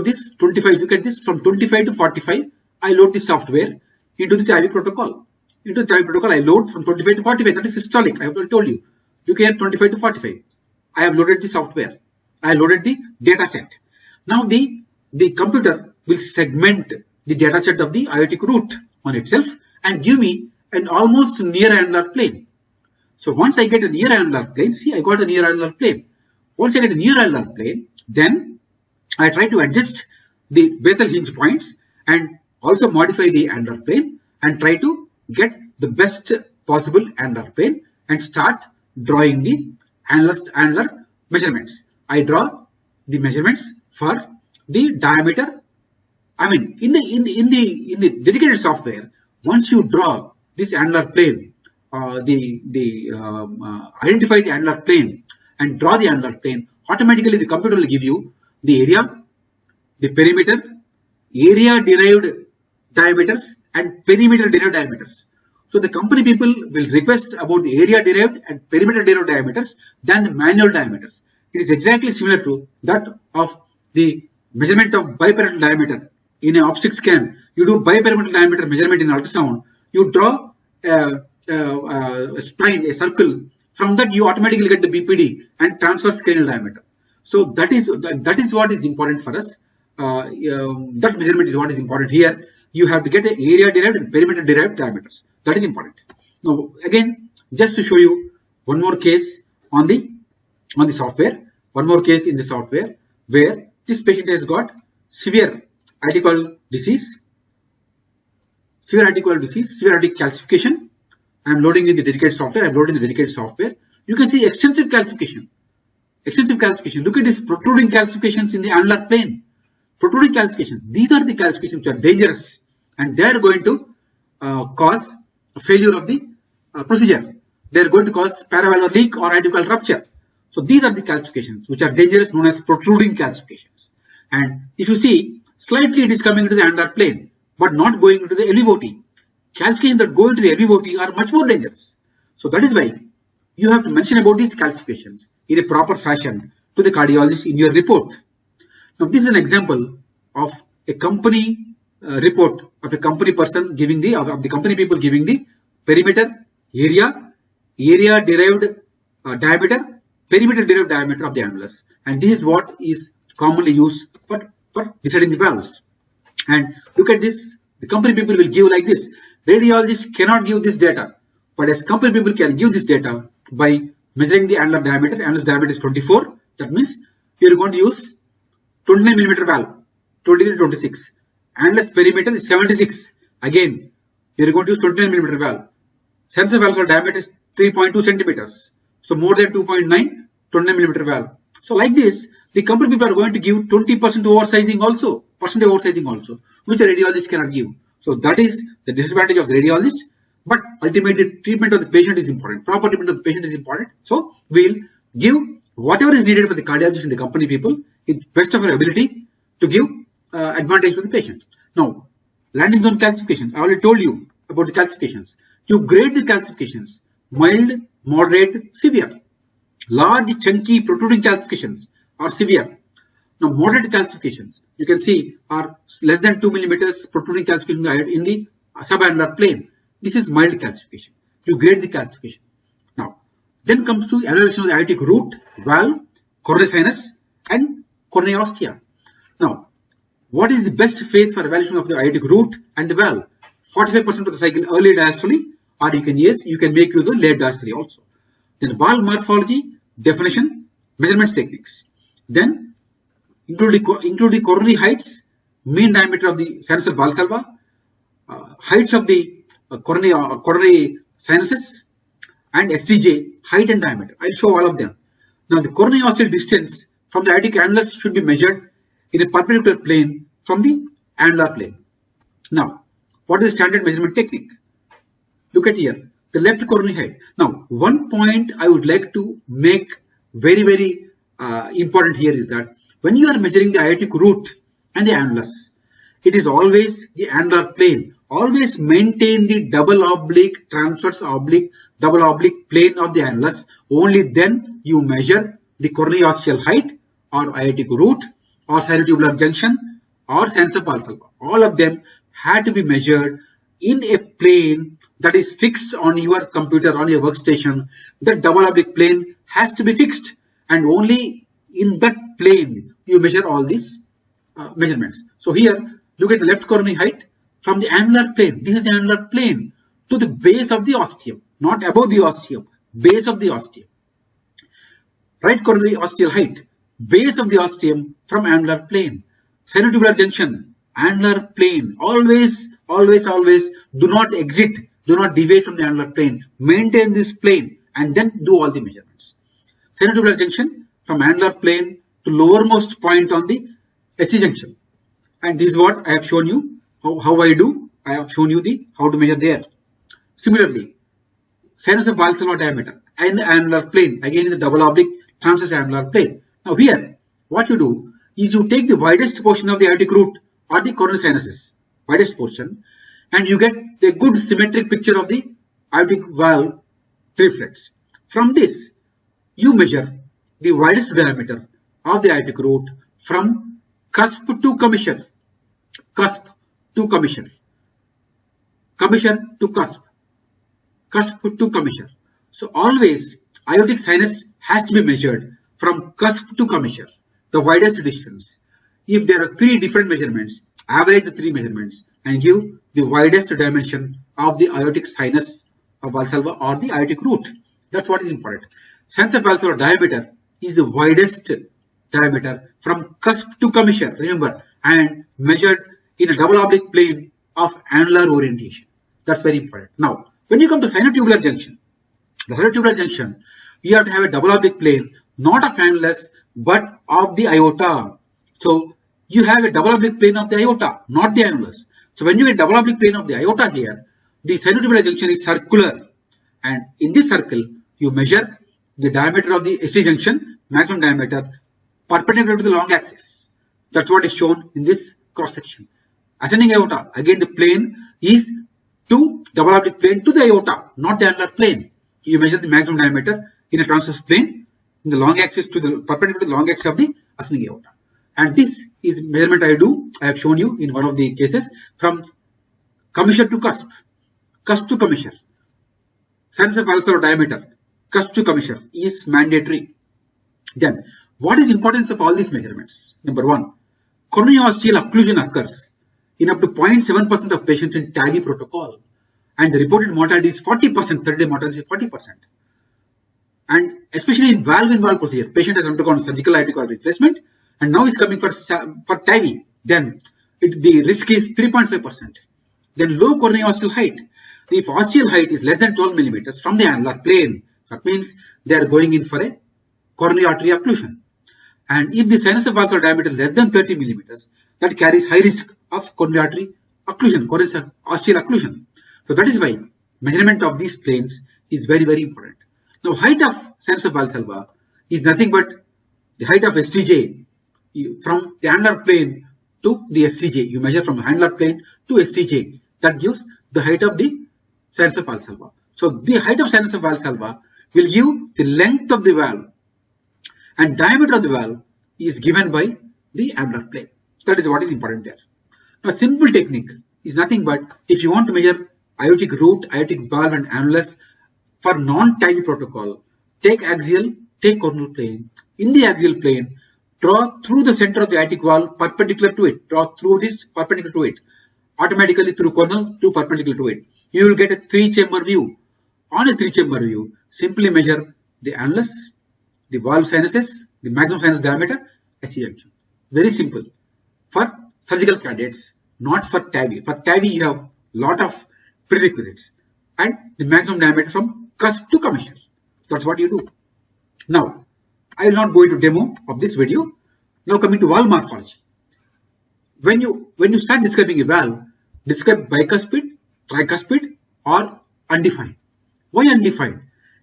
this 25. Look at this, from 25 to 45. I load this software into the TIV protocol. Into the TIV protocol, I load from 25 to 45. That is systolic. I have told you. You can have 25 to 45. I have loaded the software. I loaded the data set. Now the computer will segment the data set of the aortic root on itself and give me an almost near annular plane. So once I get a near annular plane, see, I got a near annular plane. Once I get a near annular plane, then I try to adjust the basal hinge points and also modify the annular plane and try to get the best possible annular plane and start drawing the annular measurements. I draw the measurements for the diameter. I mean, in the dedicated software, once you draw this annular plane, identify the annular plane and draw the annular plane, automatically the computer will give you the area, the perimeter, area derived diameters and perimeter derived diameters. So the company people will request about the area derived and perimeter derived diameters than the manual diameters. It is exactly similar to that of the measurement of bipyramidal diameter. In an optic scan, you do bipyramidal diameter measurement in ultrasound. You draw a spline, a circle. From that, you automatically get the BPD and transverse cranial diameter. So that is what is important for us. That measurement is what is important here. You have to get the area derived and perimeter derived diameters. That is important. Now, again, just to show you one more case on the software. One more case in the software where this patient has got severe aortic disease, severe aortic calcification. I am loading in the dedicated software. I am loading the dedicated software. You can see extensive calcification. Look at these protruding calcifications in the annular plane. Protruding calcifications. These are the calcifications which are dangerous, and they are going to cause a failure of the procedure. They are going to cause paravalvular leak or aortic valve rupture. So these are the calcifications which are dangerous, known as protruding calcifications. And if you see, slightly it is coming into the annular plane, but not going into the LVOT. Calcifications that go into the LVOT are much more dangerous. So that is why you have to mention about these calcifications in a proper fashion to the cardiologist in your report. Now, this is an example of a company report of a company person giving the company people giving the perimeter, area derived diameter, perimeter derived diameter of the annulus, and this is what is commonly used for deciding the valves. And look at this. The company people will give like this. Radiologists cannot give this data, but as company people can give this data by measuring the annular diameter. Annulus diameter is 24. That means you are going to use 29 millimeter valve, 23 to 26. Annulus perimeter is 76. Again, you are going to use 29 millimeter valve. Sensor valve for diameter is 3.2 centimeters. So more than 2.9, 29 millimeter valve. So like this, the company people are going to give 20% oversizing also, which a radiologist cannot give. So that is the disadvantage of the radiologist. But ultimately, treatment of the patient is important. Proper treatment of the patient is important. So we'll give whatever is needed for the cardiologist and the company people in best of our ability to give advantage to the patient. Now, landing zone calcifications. I already told you about the calcifications. You grade the calcifications: mild, moderate, severe. Large, chunky, protruding calcifications are severe. Now, moderate calcifications, you can see, are less than 2 millimeters protruding calcification in the subannular plane. This is mild calcification. You grade the calcification. Now, then comes to evaluation of the aortic root, valve, coronary sinus, and coronary ostia. Now, what is the best phase for evaluation of the aortic root and the valve? 45% of the cycle early diastole, or you can make use of late diastole also. Then valve morphology, definition, measurements techniques. Then include the coronary heights, mean diameter of the sinus valsalva, heights of the coronary sinuses, and SCJ, height and diameter. I'll show all of them. Now, the coronary ostial distance from the aortic annulus should be measured in a perpendicular plane from the annular plane. Now, what is the standard measurement technique? Look at here, the left coronary height. Now, one point I would like to make very, very important here is that when you are measuring the aortic root and the annulus, it is always the annular plane. Always maintain the double oblique, transverse oblique, double oblique plane of the annulus. Only then you measure the coronary ostial height or aortic root or sinotubular junction or sinus valsalva. All of them had to be measured in a plane that is fixed on your computer, on your workstation. That double oblique plane has to be fixed, and only in that plane you measure all these measurements. So here, look at the left coronary height from the annular plane. This is the annular plane to the base of the ostium, not above the ostium, base of the ostium. Right coronary ostial height, base of the ostium from annular plane. Sinotubular junction, annular plane. Always do not exit, do not deviate from the annular plane. Maintain this plane and then do all the measurements. Sinotubular junction from annular plane to lowermost point on the SC junction. And this is what I have shown you, how I do. I have shown you the how to measure there. Similarly, sinus of Valsalva diameter and the annular plane, again in the double oblique transverse annular plane. Now here, what you do is you take the widest portion of the aortic root or the coronary sinuses, widest portion, and you get a good symmetric picture of the aortic valve reflex. From this, you measure the widest diameter of the aortic root from cusp to commissure, cusp to commissure, commissure to cusp, cusp to commissure. So always aortic sinus has to be measured from cusp to commissure, the widest distance. If there are three different measurements, average the three measurements and give the widest dimension of the aortic sinus of Valsalva or the aortic root. That's what is important. Sinus of Valsalva diameter is the widest diameter from cusp to commissure, remember, and measured in a double oblique plane of annular orientation. That's very important. Now, when you come to sinotubular junction, the sinotubular junction, you have to have a double oblique plane, not of annulus, but of the aorta. So, you have a double oblique plane of the aorta, not the annulus. So, when you get double oblique plane of the aorta here, the sinotubular junction is circular. And in this circle, you measure the diameter of the SC junction, maximum diameter, perpendicular to the long axis. That's what is shown in this cross section. Ascending aorta, again the plane is to double oblique plane to the aorta, not the annular plane. You measure the maximum diameter in a transverse plane in the long axis to the perpendicular to the long axis of the ascending aorta. And this is measurement I have shown you in one of the cases from commissure to cusp, cusp to commissure. Sinus of Valsalva diameter, cusp to commissure is mandatory. Then, what is the importance of all these measurements? Number one, coronary ostial occlusion occurs in up to 0.7% of patients in TAVI protocol, and the reported mortality is 40%, 30-day mortality is 40%. And especially in valve-in-valve procedure, patient has undergone surgical aortic valve replacement and now is coming for TAVI, then the risk is 3.5%. Then low coronary ostial height. If ostial height is less than 12 millimeters from the annular plane, that means they are going in for a coronary artery occlusion. And if the sinus of Valsalva diameter is less than 30 millimeters, that carries high risk of coronary artery occlusion, coronary ostial occlusion. So that is why measurement of these planes is very, very important. Now, height of sinus of Valsalva is nothing but the height of STJ from the annular plane to the SCJ. You measure from the annular plane to SCJ. That gives the height of the sinus of Valsalva. So the height of sinus of Valsalva will give the length of the valve, and diameter of the valve is given by the annular plane. That is what is important there. Now, simple technique is nothing but if you want to measure aortic root, aortic valve and annulus for non-TAVI protocol, take axial, take coronal plane. In the axial plane, draw through the center of the aortic valve perpendicular to it. Draw through this perpendicular to it. Automatically through coronal to perpendicular to it. You will get a three-chamber view. On a three-chamber view, simply measure the annulus, the valve sinuses, the maximum sinus diameter, SC junction. Very simple. For surgical candidates, not for TAVI. For TAVI, you have lot of prerequisites. And the maximum diameter from cusp to commissure. That's what you do. Now, I will not go into demo of this video. Now coming to valve morphology. When you start describing a valve, describe bicuspid, tricuspid or undefined. Why undefined?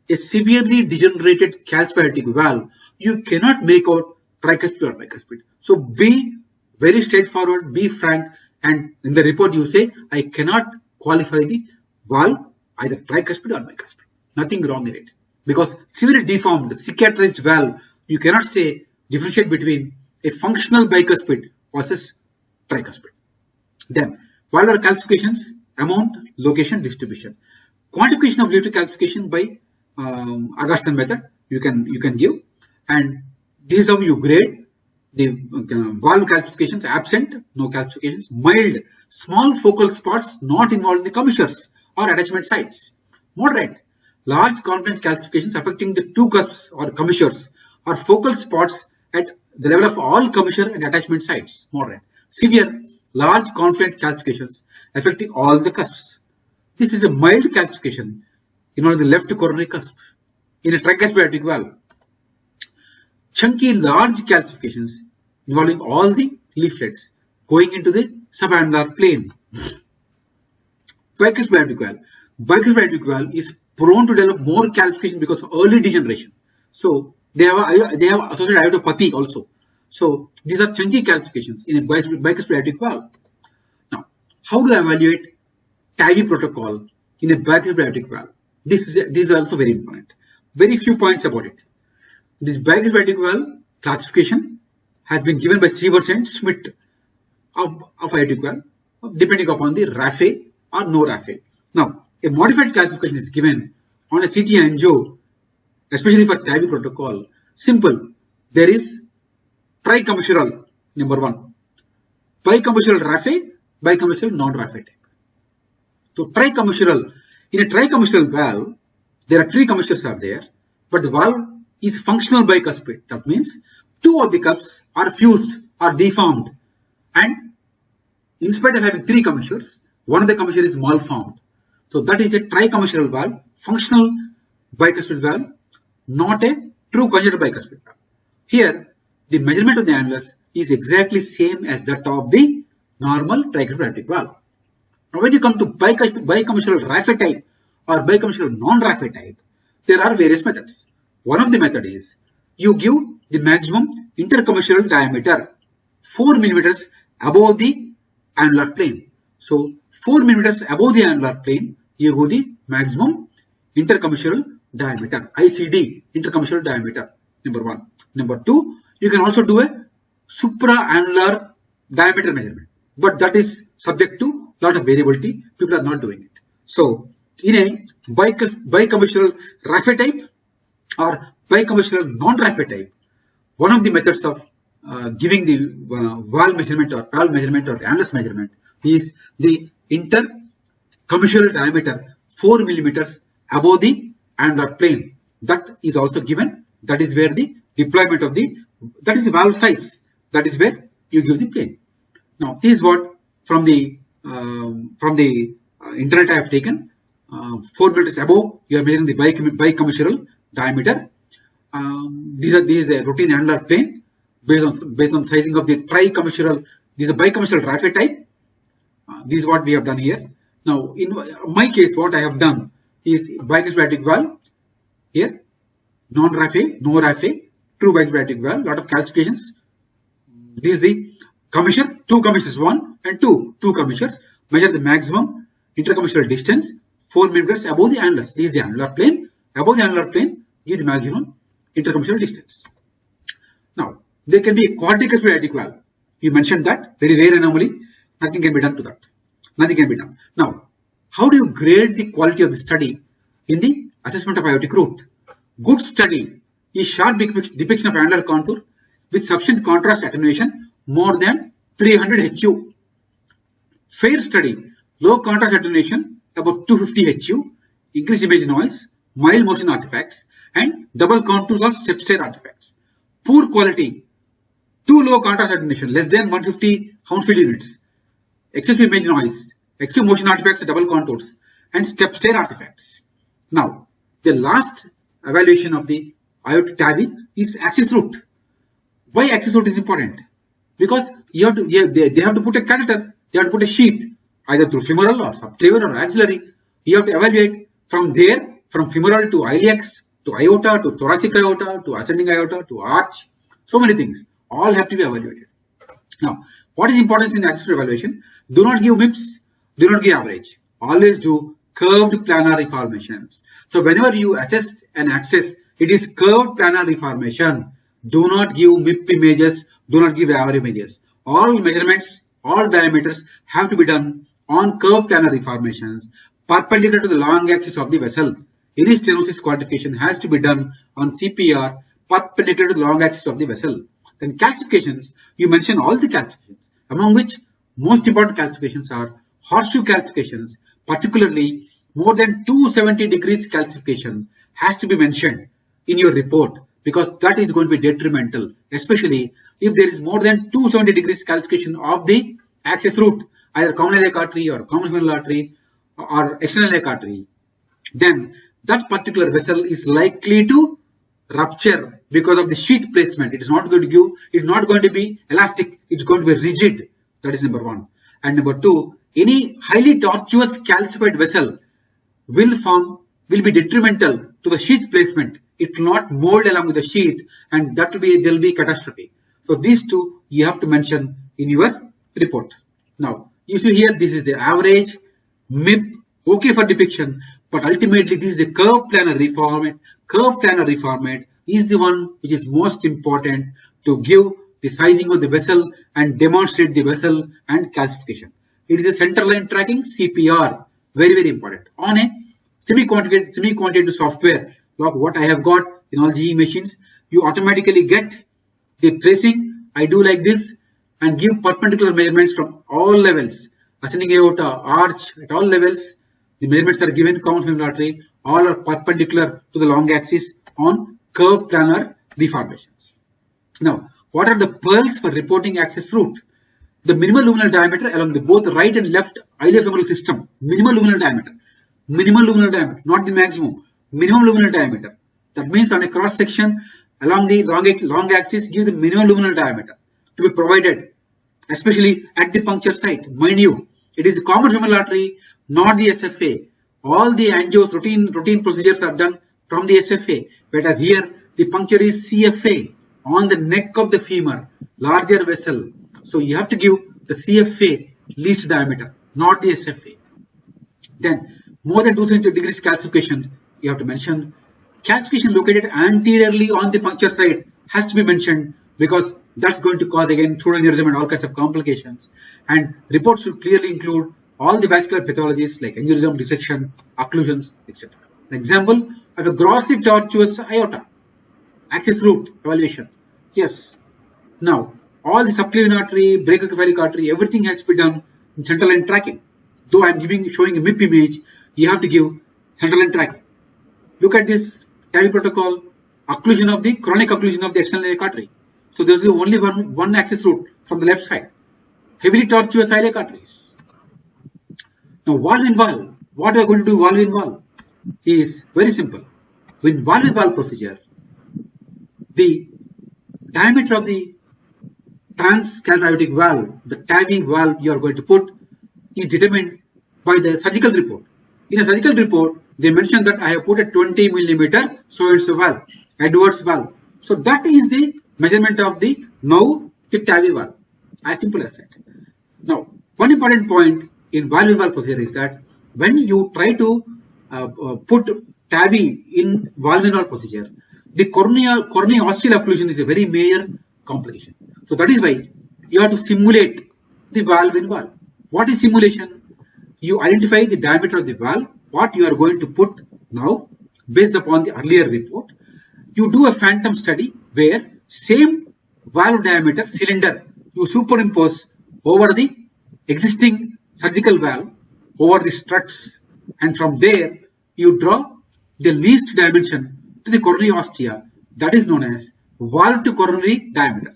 A severely degenerated calcified valve, you cannot make out tricuspid or bicuspid. So be very straightforward, be frank, and in the report you say, I cannot qualify the valve either tricuspid or bicuspid. Nothing wrong in it. Because severely deformed, cicatrized valve, you cannot say differentiate between a functional bicuspid versus tricuspid. Then, valvular calcifications, amount, location, distribution. Quantification of leaflet calcification by Agatston method you can give, and this is how you grade the valve calcifications: absent, no calcifications; mild, small focal spots not involved in the commissures or attachment sites; moderate, large confluent calcifications affecting the two cusps or commissures or focal spots at the level of all commissure and attachment sites; moderate; severe, large confluent calcifications affecting all the cusps. This is a mild calcification involving the left coronary cusp in a tricuspid aortic valve. chunky large calcifications involving all the leaflets going into the subannular plane. Bicuspid valve. Bicuspid valve is prone to develop more calcification because of early degeneration. So they have associated iotopathy also. So these are chunky calcifications in a bicuspid valve. Now, how do I evaluate TAVI protocol in a bicuspid valve? This is also very important. Very few points about it. This bicuspid valve classification has been given by Sievers and Schmidt of aortic valve, depending upon the RAFE or no RAFE. Now, a modified classification is given on a CT angio, especially for TAVI protocol. Simple. There is tricommissural, number one. Bicommissural RAFE, bicommissural non-RAFE type. So tricommissural, in a tricommissural valve, there are three commissures are there, but the valve is functional bicuspid. That means two of the cups are fused or deformed, and in spite of having three commissures, one of the commissure is malformed. So that is a tricommissural valve, functional bicuspid valve, not a true congenital bicuspid valve. Here, the measurement of the annulus is exactly same as that of the normal tricuspid valve. Now, when you come to bicommissural RAFE type or bicommissural non-RAFE type, there are various methods. One of the method is you give the maximum intercommissural diameter 4 millimeters above the annular plane. So 4 millimeters above the annular plane, you go the maximum intercommissural diameter, ICD, intercommissural diameter, number one. Number two, you can also do a supraannular diameter measurement, but that is subject to lot of variability. People are not doing it. So in a bicommissural RAFE type or bicommissural non-RAFE type, one of the methods of giving the valve measurement or annulus measurement is the intercommissural diameter 4 millimeters above the annular plane. That is also given. That is where the deployment of that is the valve size. That is where you give the plane. Now, this is what from the internet I have taken. 4 millimeters above, you are measuring the bicommissural diameter. This is a routine annular plane based on sizing of the tricommissural. This is a bicommissural RAFE type. This is what we have done here. Now, in my case, what I have done is bicuspid valve here, non-RAFE, no RAFE, true bicuspid valve, lot of calcifications. This is the commissure, two commissures, one and two commissures. Measure the maximum intercommissural distance 4 millimeters above the annulus. This is the annular plane. Above the annular plane, give the maximum intercommissural distance. Now, there can be a quadricuspid valve. You mentioned that, very rare anomaly. Nothing can be done to that. Nothing can be done. Now, how do you grade the quality of the study in the assessment of aortic root? Good study is sharp depiction of annular contour with sufficient contrast attenuation more than 300 HU. Fair study, low contrast attenuation about 250 HU, increased image noise, mild motion artifacts, and double contours or step-stare artifacts. Poor quality, too low contrast attenuation, less than 150 Hounsfield units, excessive image noise, excessive motion artifacts, double contours, and step-stare artifacts. Now, the last evaluation of the aortic TAVI is axis root. Why axis root is important? Because they have to put a catheter, they have to put a sheath, either through femoral or subclavian or axillary. You have to evaluate from there, from femoral to iliacs, to aorta, to thoracic aorta, to ascending aorta, to arch. So many things, all have to be evaluated. Now, what is important in axis root evaluation? Do not give MIPS, do not give average. Always do curved planar reformations. So whenever you assess an axis, it is curved planar reformation. Do not give MIP images, do not give average images. All measurements, all diameters have to be done on curved planar reformations perpendicular to the long axis of the vessel. Any stenosis quantification has to be done on CPR perpendicular to the long axis of the vessel. Then calcifications, you mention all the calcifications, among which most important calcifications are horseshoe calcifications, particularly more than 270 degrees calcification has to be mentioned in your report, because that is going to be detrimental, especially if there is more than 270 degrees calcification of the axis root, either common iliac artery or common femoral artery or external iliac artery. Then that particular vessel is likely to rupture because of the sheath placement. It is not going to give, it's not going to be elastic, it's going to be rigid. That is number one. And number two, any highly tortuous calcified vessel will be detrimental to the sheath placement. It will not mold along with the sheath, and that will be, there will be catastrophe. So these two you have to mention in your report. Now you see here, this is the average MIP, okay for depiction, but ultimately this is a curve planar reformat. Curve planar reformat is the one which is most important to give the sizing of the vessel and demonstrate the vessel and calcification. It is a center line tracking, CPR, very, very important. On a semi-quantitative software, like what I have got in all GE machines, you automatically get the tracing. I do like this and give perpendicular measurements from all levels, ascending aorta, arch, at all levels. The measurements are given, common femoral artery, all are perpendicular to the long axis on curve planar deformations. Now, what are the pearls for reporting access route? The minimal luminal diameter along the both right and left iliofemoral system. Minimal luminal diameter, not the maximum. Minimum luminal diameter. That means on a cross section along the long axis, give the minimum luminal diameter to be provided, especially at the puncture site. Mind you, it is the common femoral artery, not the SFA. All the angios, routine procedures are done from the SFA, whereas here the puncture is CFA on the neck of the femur, larger vessel. So you have to give the CFA least diameter, not the SFA. Then more than 2 degrees calcification, you have to mention. Calcification located anteriorly on the puncture site has to be mentioned, because that's going to cause again pseudoaneurysm and all kinds of complications. And reports should clearly include all the vascular pathologies like aneurysm, dissection, occlusions, etc. An example of a grossly tortuous aorta, access route evaluation. Yes. Now, all the subclavian artery, brachiocephalic artery, everything has to be done in central line tracking. Though I am showing a MIP image, you have to give central line tracking. Look at this TAVI protocol, occlusion of the chronic occlusion of the external iliac artery. So there is only one access route from the left side. Heavily tortuous iliac arteries. Now valve in valve. What we are going to do valve in valve is very simple. In valve in valve procedure, the diameter of the transcalcific valve, the TAVI valve you are going to put, is determined by the surgical report. In a surgical report, they mention that I have put a 20 millimeter so-and-so valve, Edwards valve. So that is the measurement of the now the TAVI valve. As simple as that. Now, one important point in valve in valve procedure is that when you try to put TAVI in valve in valve procedure, the corneosteal occlusion is a very major complication. So that is why you have to simulate the valve in valve. What is simulation? You identify the diameter of the valve, what you are going to put now based upon the earlier report. You do a phantom study where same valve diameter cylinder you superimpose over the existing surgical valve, over the struts, and from there you draw the least dimension to the corneosteal, that is known as valve to coronary diameter.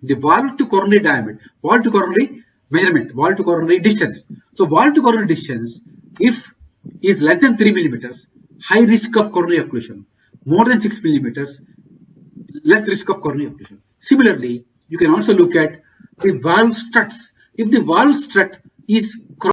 The valve to coronary diameter, valve to coronary measurement, valve to coronary distance. So valve to coronary distance, if is less than 3 millimeters, high risk of coronary occlusion. More than 6 millimeters, less risk of coronary occlusion. Similarly, you can also look at the valve struts. If the valve strut is